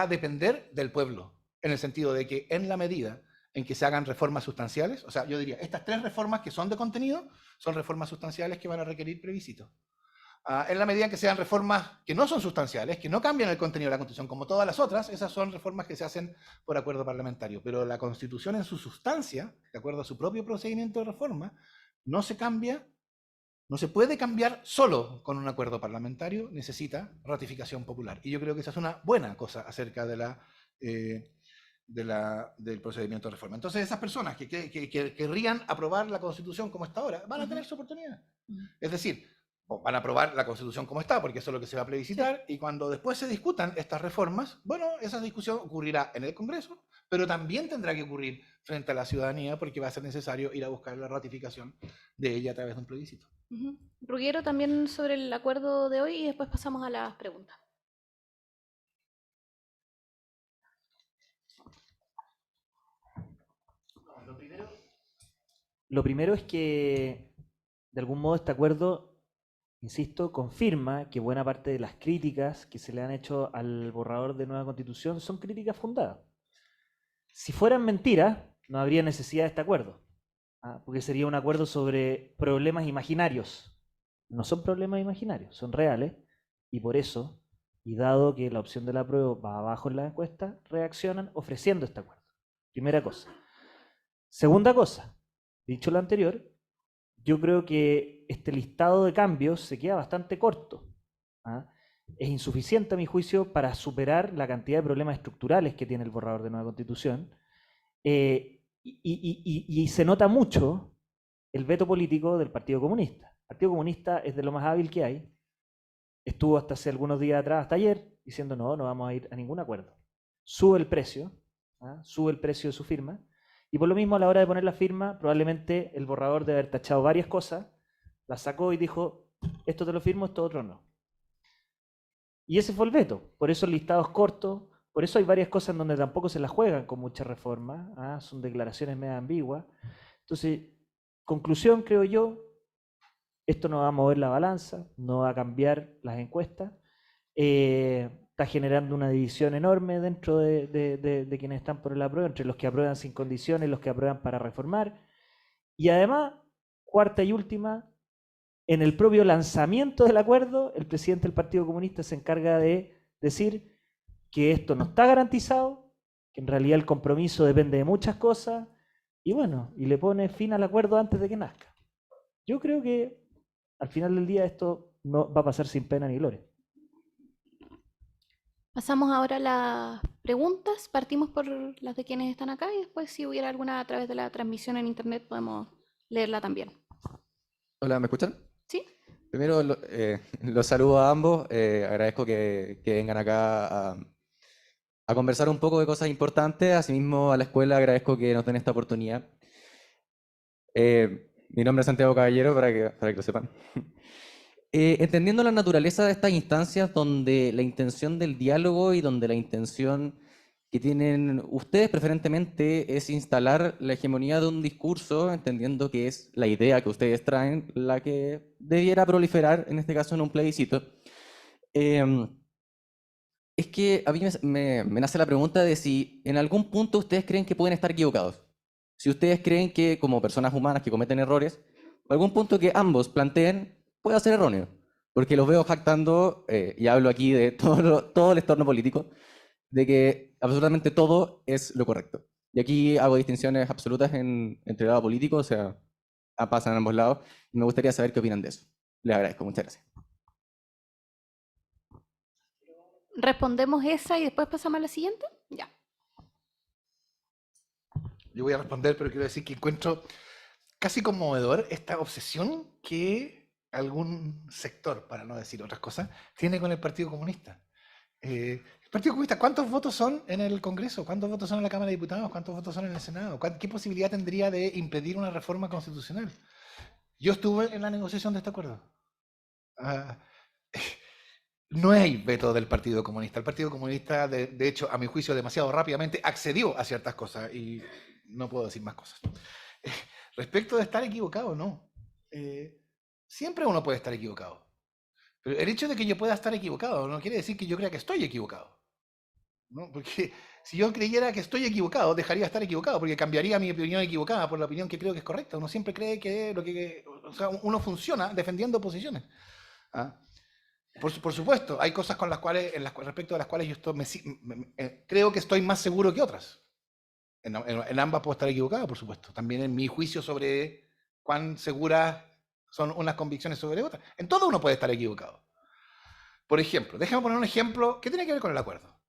Speaker 1: a depender del pueblo, en el sentido de que en la medida en que se hagan reformas sustanciales, o sea, yo diría, estas 3 reformas que son de contenido, son reformas sustanciales que van a requerir plebiscito. En la medida en que sean reformas que no son sustanciales, que no cambian el contenido de la Constitución, como todas las otras, esas son reformas que se hacen por acuerdo parlamentario. Pero la Constitución en su sustancia, de acuerdo a su propio procedimiento de reforma, no se cambia, no se puede cambiar solo con un acuerdo parlamentario, necesita ratificación popular. Y yo creo que esa es una buena cosa acerca de del procedimiento de reforma. Entonces, esas personas que querrían aprobar la Constitución como está ahora, van a tener su oportunidad. Es decir, van a aprobar la Constitución como está, porque eso es lo que se va a plebiscitar, y cuando después se discutan estas reformas, bueno, esa discusión ocurrirá en el Congreso, pero también tendrá que ocurrir frente a la ciudadanía, porque va a ser necesario ir a buscar la ratificación de ella a través de un plebiscito.
Speaker 2: Ruggiero, también sobre el acuerdo de hoy, y después pasamos a las preguntas.
Speaker 3: Lo primero es que, de algún modo, este acuerdo, insisto, confirma que buena parte de las críticas que se le han hecho al borrador de nueva constitución son críticas fundadas. Si fueran mentiras, no habría necesidad de este acuerdo, porque sería un acuerdo sobre problemas imaginarios. No son problemas imaginarios, son reales, y por eso, y dado que la opción del apruebo va abajo en la encuesta, reaccionan ofreciendo este acuerdo. Primera cosa. Segunda cosa, dicho lo anterior, yo creo que este listado de cambios se queda bastante corto. Es insuficiente, a mi juicio, para superar la cantidad de problemas estructurales que tiene el borrador de nueva constitución. Y se nota mucho el veto político del Partido Comunista. El Partido Comunista es de lo más hábil que hay. Estuvo hasta hace algunos días atrás, hasta ayer, diciendo no vamos a ir a ningún acuerdo. Sube el precio de su firma. Y por lo mismo, a la hora de poner la firma, probablemente el borrador de haber tachado varias cosas, la sacó y dijo, esto te lo firmo, esto otro no. Y ese fue el veto. Por eso el listado es corto, por eso hay varias cosas en donde tampoco se las juegan con mucha reforma, son declaraciones medio ambiguas. Entonces, conclusión, creo yo, esto no va a mover la balanza, no va a cambiar las encuestas, está generando una división enorme dentro de quienes están por el apruebo, entre los que aprueban sin condiciones y los que aprueban para reformar. Y además, cuarta y última, en el propio lanzamiento del acuerdo, el presidente del Partido Comunista se encarga de decir que esto no está garantizado, que en realidad el compromiso depende de muchas cosas, y bueno, y le pone fin al acuerdo antes de que nazca. Yo creo que al final del día esto no va a pasar sin pena ni gloria.
Speaker 2: Pasamos ahora a las preguntas. Partimos por las de quienes están acá y después si hubiera alguna a través de la transmisión en internet podemos leerla también.
Speaker 4: Hola, ¿me escuchan?
Speaker 2: ¿Sí?
Speaker 4: Primero los saludo a ambos. Agradezco que vengan acá a conversar un poco de cosas importantes. Asimismo, a la escuela agradezco que nos den esta oportunidad. Mi nombre es Santiago Caballero, para que lo sepan. Entendiendo la naturaleza de estas instancias donde la intención del diálogo y donde la intención que tienen ustedes preferentemente es instalar la hegemonía de un discurso, entendiendo que es la idea que ustedes traen la que debiera proliferar, en este caso en un plebiscito. Es que a mí me nace la pregunta de si en algún punto ustedes creen que pueden estar equivocados. Si ustedes creen que como personas humanas que cometen errores, algún punto que ambos planteen puede ser erróneo, porque los veo jactando, y hablo aquí de todo el entorno político, de que absolutamente todo es lo correcto. Y aquí hago distinciones absolutas entre el lado político, o sea, pasan a ambos lados, y me gustaría saber qué opinan de eso. Les agradezco, muchas gracias.
Speaker 2: ¿Respondemos esa y después pasamos a la siguiente? Ya.
Speaker 1: yo voy a responder, pero quiero decir que encuentro casi conmovedor esta obsesión que algún sector, para no decir otras cosas, tiene con el Partido Comunista. El Partido Comunista, ¿cuántos votos son en el Congreso? ¿Cuántos votos son en la Cámara de Diputados? ¿Cuántos votos son en el Senado? ¿Qué posibilidad tendría de impedir una reforma constitucional? Yo estuve en la negociación de este acuerdo. No hay veto del Partido Comunista. El Partido Comunista, de hecho, a mi juicio, demasiado rápidamente accedió a ciertas cosas y no puedo decir más cosas. Respecto de estar equivocado, no. Siempre uno puede estar equivocado. Pero el hecho de que yo pueda estar equivocado no quiere decir que yo crea que estoy equivocado, ¿no? Porque si yo creyera que estoy equivocado, dejaría de estar equivocado, porque cambiaría mi opinión equivocada por la opinión que creo que es correcta. Uno siempre cree que o sea, uno funciona defendiendo posiciones. ¿Ah? Por supuesto, hay cosas con las cuales, respecto a las cuales yo creo que estoy más seguro que otras. En ambas puedo estar equivocado, por supuesto. También en mi juicio sobre cuán seguras son unas convicciones sobre otras. En todo uno puede estar equivocado. Por ejemplo, déjame poner un ejemplo que tiene que ver con el acuerdo.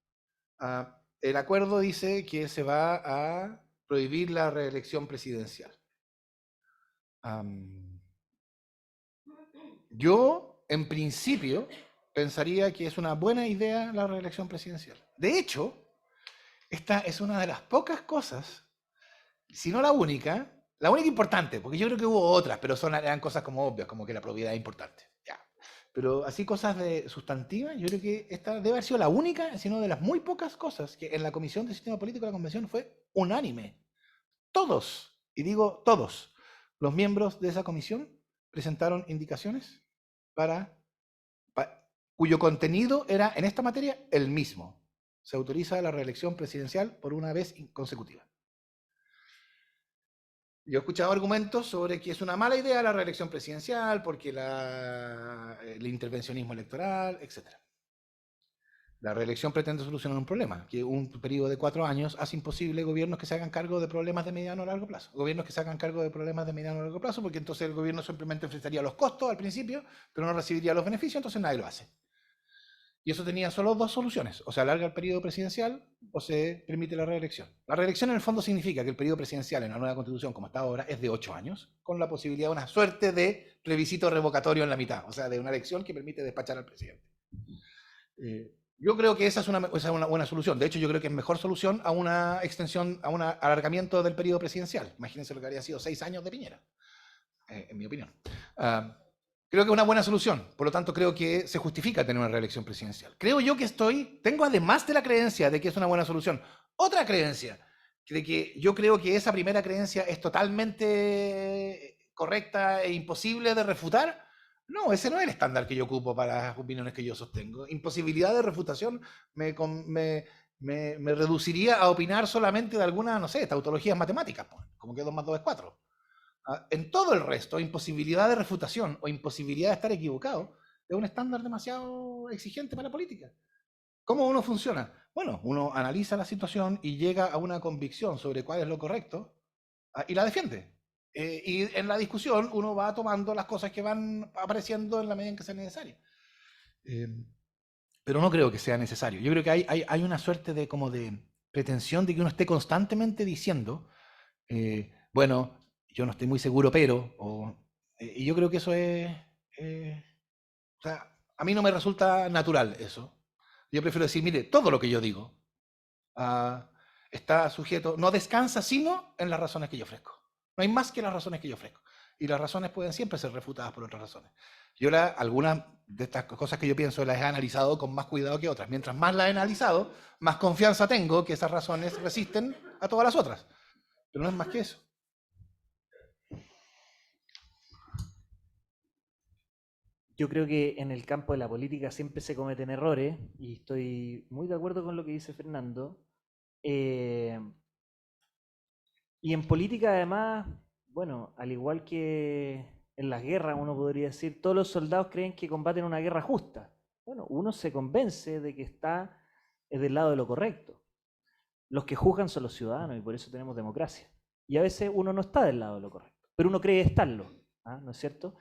Speaker 1: El acuerdo dice que se va a prohibir la reelección presidencial. Yo, en principio, pensaría que es una buena idea la reelección presidencial. De hecho, esta es una de las pocas cosas, si no la única importante, porque yo creo que hubo otras, pero eran cosas como obvias, como que la probidad es importante. Ya. Pero así cosas de sustantivas, yo creo que esta debe haber sido la única, sino de las muy pocas cosas que en la Comisión de Sistema Político de la Convención fue unánime. Todos, y digo todos, los miembros de esa comisión presentaron indicaciones cuyo contenido era, en esta materia, el mismo. Se autoriza la reelección presidencial por una vez consecutiva. Yo he escuchado argumentos sobre que es una mala idea la reelección presidencial, porque el intervencionismo electoral, etc. La reelección pretende solucionar un problema, que un periodo de 4 años hace imposible gobiernos que se hagan cargo de problemas de mediano o largo plazo. Gobiernos que se hagan cargo de problemas de mediano o largo plazo, porque entonces el gobierno simplemente enfrentaría los costos al principio, pero no recibiría los beneficios, entonces nadie lo hace. Y eso tenía solo 2 soluciones: o se alarga el periodo presidencial o se permite la reelección. La reelección en el fondo significa que el periodo presidencial en la nueva constitución, como está ahora, es de 8 años, con la posibilidad de una suerte de plebiscito revocatorio en la mitad, o sea, de una elección que permite despachar al presidente. Yo creo que esa es una buena solución. De hecho, yo creo que es mejor solución a una extensión, a un alargamiento del periodo presidencial. Imagínense lo que habría sido 6 años de Piñera, en mi opinión. Creo que es una buena solución. Por lo tanto, creo que se justifica tener una reelección presidencial. Creo yo que tengo además de la creencia de que es una buena solución, otra creencia, de que yo creo que esa primera creencia es totalmente correcta e imposible de refutar. No, ese no es el estándar que yo ocupo para las opiniones que yo sostengo. Imposibilidad de refutación me reduciría a opinar solamente de algunas, no sé, tautologías matemáticas, como que 2 más 2 es 4. En todo el resto, imposibilidad de refutación o imposibilidad de estar equivocado es un estándar demasiado exigente para la política. ¿Cómo uno funciona? Bueno, uno analiza la situación y llega a una convicción sobre cuál es lo correcto y la defiende. Y en la discusión uno va tomando las cosas que van apareciendo en la medida en que sea necesario. Pero no creo que sea necesario. Yo creo que hay una suerte de pretensión de que uno esté constantemente diciendo, bueno, yo no estoy muy seguro, pero... y yo creo que eso es... o sea, a mí no me resulta natural eso. Yo prefiero decir, mire, todo lo que yo digo está sujeto, no descansa sino en las razones que yo ofrezco. No hay más que las razones que yo ofrezco. Y las razones pueden siempre ser refutadas por otras razones. Yo algunas de estas cosas que yo pienso las he analizado con más cuidado que otras. Mientras más las he analizado, más confianza tengo que esas razones resisten a todas las otras. Pero no es más que eso.
Speaker 3: Yo creo que en el campo de la política siempre se cometen errores, y estoy muy de acuerdo con lo que dice Fernando. Y en política, además, bueno, al igual que en las guerras, uno podría decir, todos los soldados creen que combaten una guerra justa. Bueno, uno se convence de que está del lado de lo correcto. Los que juzgan son los ciudadanos y por eso tenemos democracia. Y a veces uno no está del lado de lo correcto, pero uno cree estarlo, ¿no es cierto?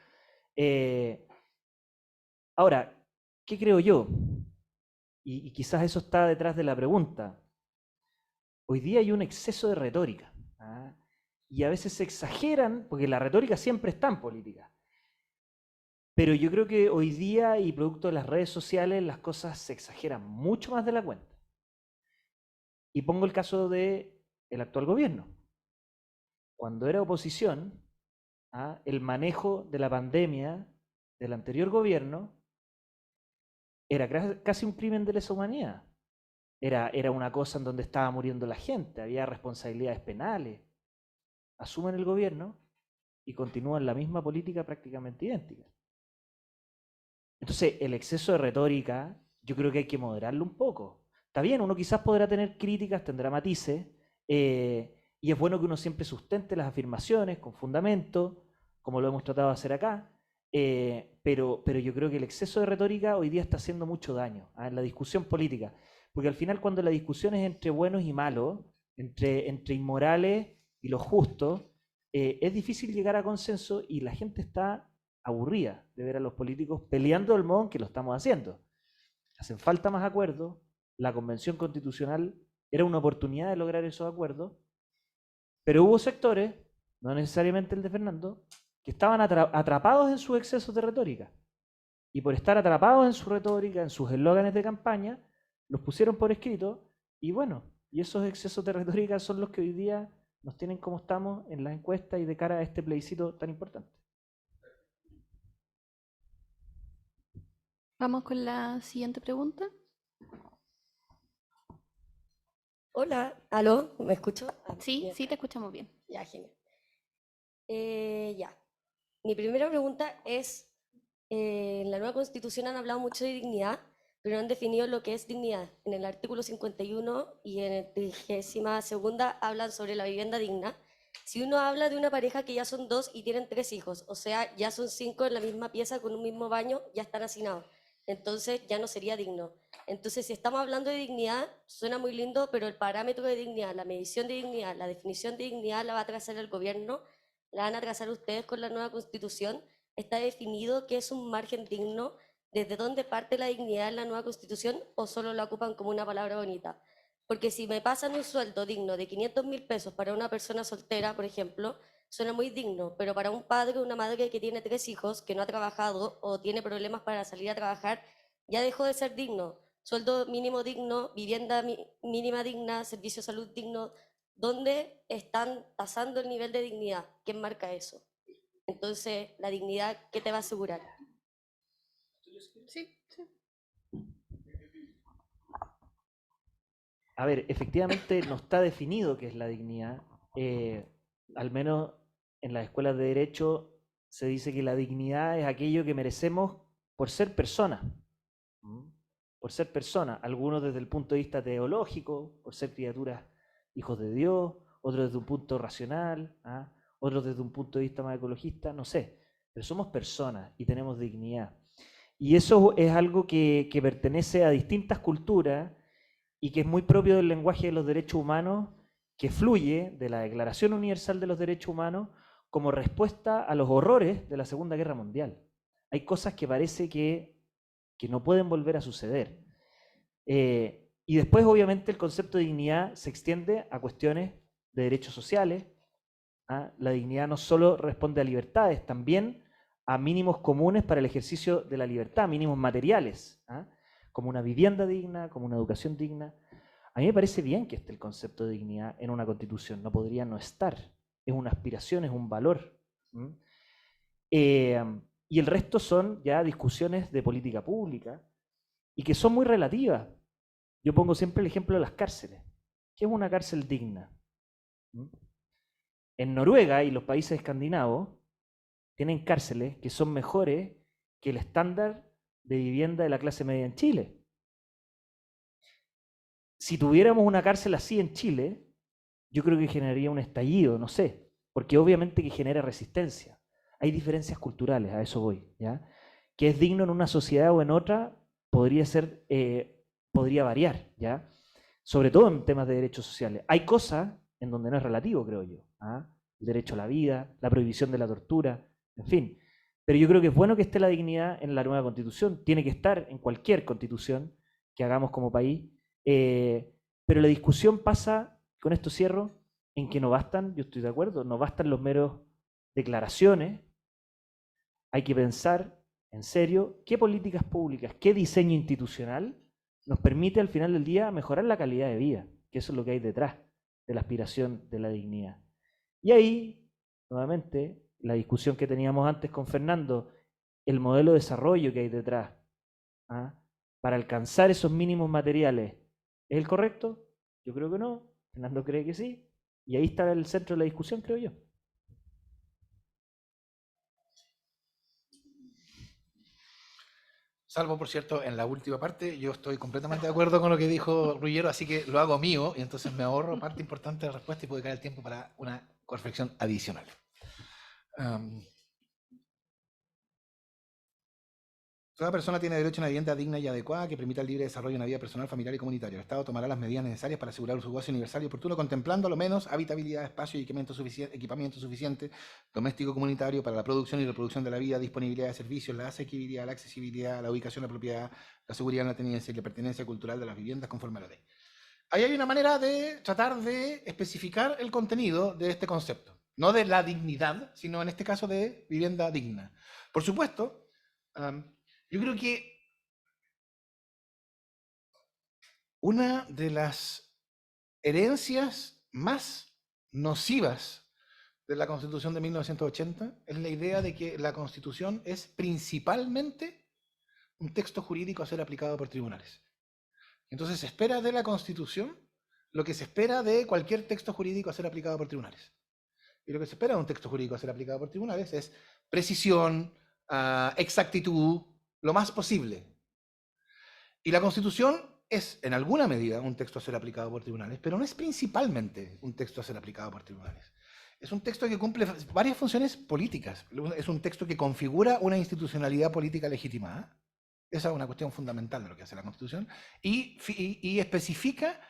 Speaker 3: Ahora, ¿qué creo yo? Y quizás eso está detrás de la pregunta. Hoy día hay un exceso de retórica. ¿ah? Y a veces se exageran, porque la retórica siempre está en política. Pero yo creo que hoy día, y producto de las redes sociales, las cosas se exageran mucho más de la cuenta. Y pongo el caso del actual gobierno. Cuando era oposición, el manejo de la pandemia del anterior gobierno era casi un crimen de lesa humanidad. Era una cosa en donde estaba muriendo la gente, había responsabilidades penales. Asumen el gobierno y continúan la misma política prácticamente idéntica. Entonces, el exceso de retórica, yo creo que hay que moderarlo un poco. Está bien, uno quizás podrá tener críticas, tendrá matices, y es bueno que uno siempre sustente las afirmaciones con fundamento, como lo hemos tratado de hacer acá, pero yo creo que el exceso de retórica hoy día está haciendo mucho daño en la discusión política, porque al final cuando la discusión es entre buenos y malos, entre inmorales y los justos, es difícil llegar a consenso y la gente está aburrida de ver a los políticos peleando del modo en que lo estamos haciendo. Hacen falta más acuerdos, la Convención Constitucional era una oportunidad de lograr esos acuerdos, pero hubo sectores, no necesariamente el de Fernando, que estaban atrapados en sus excesos de retórica. Y por estar atrapados en su retórica, en sus eslóganes de campaña, los pusieron por escrito, y bueno, y esos excesos de retórica son los que hoy día nos tienen como estamos en las encuestas y de cara a este plebiscito tan importante.
Speaker 2: Vamos con la siguiente pregunta.
Speaker 5: Hola, ¿aló? ¿Me escucho?
Speaker 2: Sí,
Speaker 5: bien.
Speaker 2: sí, te escuchamos bien.
Speaker 5: Ya, genial. Ya. Mi primera pregunta es, en la nueva Constitución han hablado mucho de dignidad, pero no han definido lo que es dignidad. En el artículo 51 y en el 32ª hablan sobre la vivienda digna. Si uno habla de una pareja que ya son 2 y tienen 3 hijos, o sea, ya son 5 en la misma pieza con un mismo baño, ya están hacinados. Entonces ya no sería digno. Entonces, si estamos hablando de dignidad, suena muy lindo, pero el parámetro de dignidad, la medición de dignidad, la definición de dignidad la va a trazar el gobierno, la van a trazar ustedes con la nueva Constitución. Está definido qué es un margen digno, desde dónde parte la dignidad en la nueva Constitución, o solo la ocupan como una palabra bonita. Porque si me pasan un sueldo digno de 500.000 pesos para una persona soltera, por ejemplo, suena muy digno, pero para un padre o una madre que tiene 3 hijos, que no ha trabajado o tiene problemas para salir a trabajar, ya dejó de ser digno. Sueldo mínimo digno, vivienda mínima digna, servicio de salud digno. ¿Dónde están tasando el nivel de dignidad? ¿Quién marca eso? Entonces, la dignidad, ¿qué te va a asegurar?
Speaker 2: Sí, sí.
Speaker 3: A ver, efectivamente no está definido qué es la dignidad. Al menos en las escuelas de derecho se dice que la dignidad es aquello que merecemos por ser personas. Por ser personas, algunos desde el punto de vista teológico, por ser criaturas hijos de Dios, otros desde un punto racional, otros desde un punto de vista más ecologista, no sé, pero somos personas y tenemos dignidad. Y eso es algo que pertenece a distintas culturas y que es muy propio del lenguaje de los derechos humanos, que fluye de la Declaración Universal de los Derechos Humanos como respuesta a los horrores de la Segunda Guerra Mundial. Hay cosas que parece que no pueden volver a suceder. Y después, obviamente, el concepto de dignidad se extiende a cuestiones de derechos sociales. La dignidad no solo responde a libertades, también a mínimos comunes para el ejercicio de la libertad, mínimos materiales, como una vivienda digna, como una educación digna. A mí me parece bien que esté el concepto de dignidad en una constitución, no podría no estar. Es una aspiración, es un valor. Y el resto son ya discusiones de política pública y que son muy relativas. Yo pongo siempre el ejemplo de las cárceles. ¿Qué es una cárcel digna? En Noruega y los países escandinavos tienen cárceles que son mejores que el estándar de vivienda de la clase media en Chile. Si tuviéramos una cárcel así en Chile, yo creo que generaría un estallido, no sé, porque obviamente que genera resistencia. Hay diferencias culturales, a eso voy, ¿ya? Que es digno en una sociedad o en otra podría variar, ¿ya? Sobre todo en temas de derechos sociales. Hay cosas en donde no es relativo, creo yo. El derecho a la vida, la prohibición de la tortura, en fin. Pero yo creo que es bueno que esté la dignidad en la nueva Constitución. Tiene que estar en cualquier Constitución que hagamos como país. Pero la discusión pasa, con esto cierro, en que no bastan, yo estoy de acuerdo, no bastan los meros declaraciones, hay que pensar en serio qué políticas públicas, qué diseño institucional nos permite al final del día mejorar la calidad de vida, que eso es lo que hay detrás de la aspiración de la dignidad. Y ahí, nuevamente, la discusión que teníamos antes con Fernando, el modelo de desarrollo que hay detrás, ¿ah? Para alcanzar esos mínimos materiales, ¿es el correcto? Yo creo que no, Fernando cree que sí, y ahí está el centro de la discusión, creo yo.
Speaker 1: Salvo, por cierto, en la última parte, yo estoy completamente de acuerdo con lo que dijo Ruggiero, así que lo hago mío, y entonces me ahorro parte importante de la respuesta y puedo dedicar el tiempo para una reflexión adicional. Toda persona tiene derecho a una vivienda digna y adecuada que permita el libre desarrollo de una vida personal, familiar y comunitaria. El Estado tomará las medidas necesarias para asegurar su goce universal y oportuno, contemplando a lo menos habitabilidad, espacio y equipamiento suficiente, doméstico comunitario para la producción y reproducción de la vida, disponibilidad de servicios, la asequibilidad, la accesibilidad, la ubicación, la propiedad, la seguridad, la tenencia y la pertenencia cultural de las viviendas conforme a la ley. Ahí hay una manera de tratar de especificar el contenido de este concepto. No de la dignidad, sino en este caso de vivienda digna. Por supuesto, yo creo que una de las herencias más nocivas de la Constitución de 1980 es la idea de que la Constitución es principalmente un texto jurídico a ser aplicado por tribunales. Entonces se espera de la Constitución lo que se espera de cualquier texto jurídico a ser aplicado por tribunales. Y lo que se espera de un texto jurídico a ser aplicado por tribunales es precisión, exactitud, lo más posible. Y la Constitución es, en alguna medida, un texto a ser aplicado por tribunales, pero no es principalmente un texto a ser aplicado por tribunales. Es un texto que cumple varias funciones políticas. Es un texto que configura una institucionalidad política legitimada. Esa es una cuestión fundamental de lo que hace la Constitución. Y especifica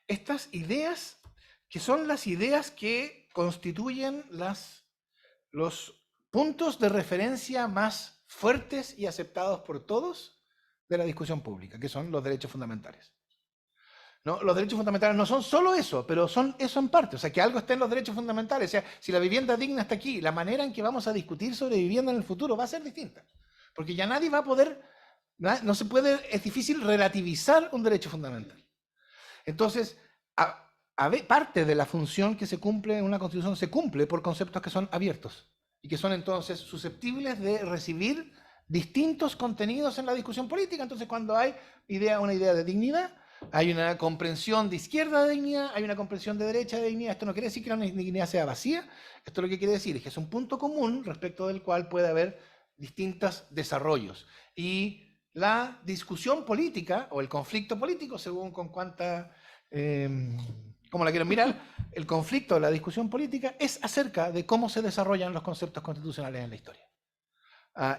Speaker 1: estas ideas que son las ideas que constituyen los puntos de referencia más fuertes y aceptados por todos de la discusión pública, que son los derechos fundamentales. ¿No? Los derechos fundamentales no son solo eso, pero son eso en parte. O sea, que algo está en los derechos fundamentales. O sea, si la vivienda digna está aquí, la manera en que vamos a discutir sobre vivienda en el futuro va a ser distinta. Porque ya nadie va a poder, no se puede, es difícil relativizar un derecho fundamental. Entonces, parte de la función que se cumple en una constitución se cumple por conceptos que son abiertos y que son entonces susceptibles de recibir distintos contenidos en la discusión política. Entonces, cuando hay una idea de dignidad, hay una comprensión de izquierda de dignidad, hay una comprensión de derecha de dignidad. Esto no quiere decir que la dignidad sea vacía, esto lo que quiere decir es que es un punto común respecto del cual puede haber distintos desarrollos. Y la discusión política, o el conflicto político, según con cuánta, cómo la quieren mirar, el conflicto, la discusión política, es acerca de cómo se desarrollan los conceptos constitucionales en la historia.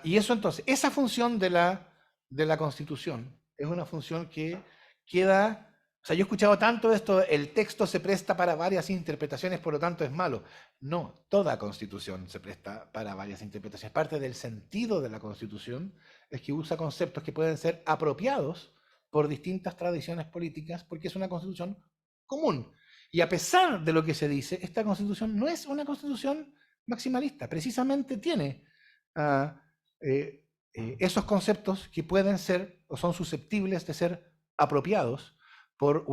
Speaker 1: Y eso entonces, esa función de la Constitución es una función que queda, o sea, yo he escuchado tanto esto, el texto se presta para varias interpretaciones, por lo tanto es malo. No, toda Constitución se presta para varias interpretaciones. Parte del sentido de la Constitución es que usa conceptos que pueden ser apropiados por distintas tradiciones políticas, porque es una Constitución común. Y a pesar de lo que se dice, esta Constitución no es una Constitución maximalista, precisamente tiene esos conceptos que pueden ser o son susceptibles de ser apropiados por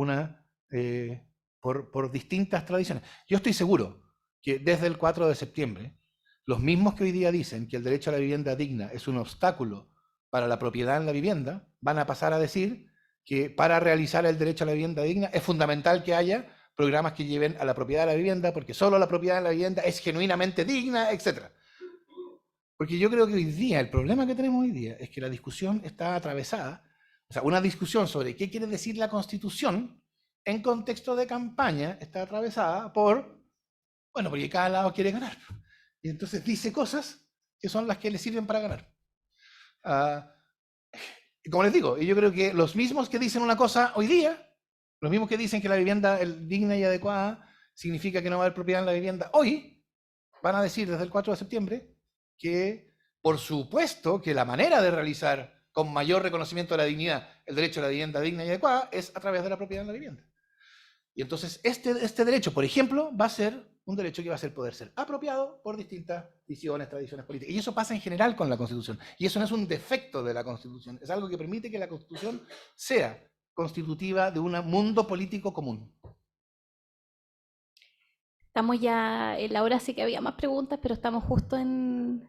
Speaker 1: distintas tradiciones. Yo estoy seguro que desde el 4 de septiembre, los mismos que hoy día dicen que el derecho a la vivienda digna es un obstáculo para la propiedad en la vivienda, van a pasar a decir que para realizar el derecho a la vivienda digna es fundamental que haya programas que lleven a la propiedad de la vivienda, porque solo la propiedad en la vivienda es genuinamente digna, etc. Porque yo creo que hoy día, el problema que tenemos hoy día es que la discusión está atravesada, o sea, una discusión sobre qué quiere decir la Constitución en contexto de campaña está atravesada por, bueno, porque cada lado quiere ganar. Y entonces dice cosas que son las que le sirven para ganar. Y como les digo, yo creo que los mismos que dicen una cosa hoy día, los mismos que dicen que la vivienda digna y adecuada significa que no va a haber propiedad en la vivienda, hoy van a decir desde el 4 de septiembre que, por supuesto, que la manera de realizar con mayor reconocimiento de la dignidad el derecho a la vivienda digna y adecuada es a través de la propiedad en la vivienda. Y entonces este derecho, por ejemplo, va a ser un derecho que va a poder ser apropiado por distintas visiones, tradiciones políticas. Y eso pasa en general con la Constitución. Y eso no es un defecto de la Constitución, es algo que permite que la Constitución sea constitutiva de un mundo político común.
Speaker 2: Estamos ya en la hora, sí que había más preguntas, pero estamos justo en...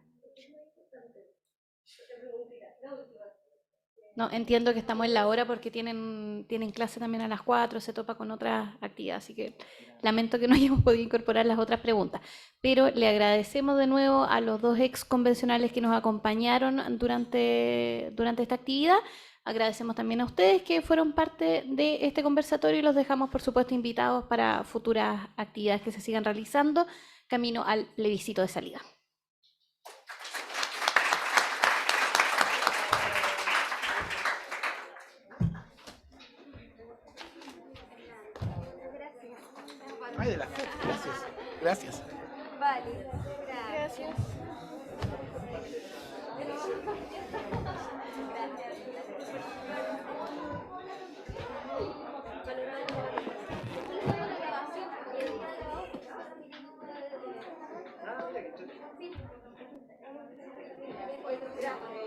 Speaker 2: No, entiendo que estamos en la hora porque tienen clase también a las 4, se topa con otras actividades, así que lamento que no hayamos podido incorporar las otras preguntas. Pero le agradecemos de nuevo a los dos ex convencionales que nos acompañaron durante esta actividad. Agradecemos también a ustedes que fueron parte de este conversatorio y los dejamos, por supuesto, invitados para futuras actividades que se sigan realizando camino al plebiscito de salida.
Speaker 1: Ay, de la fe. Gracias. Gracias.
Speaker 6: Vale, gracias. Gracias.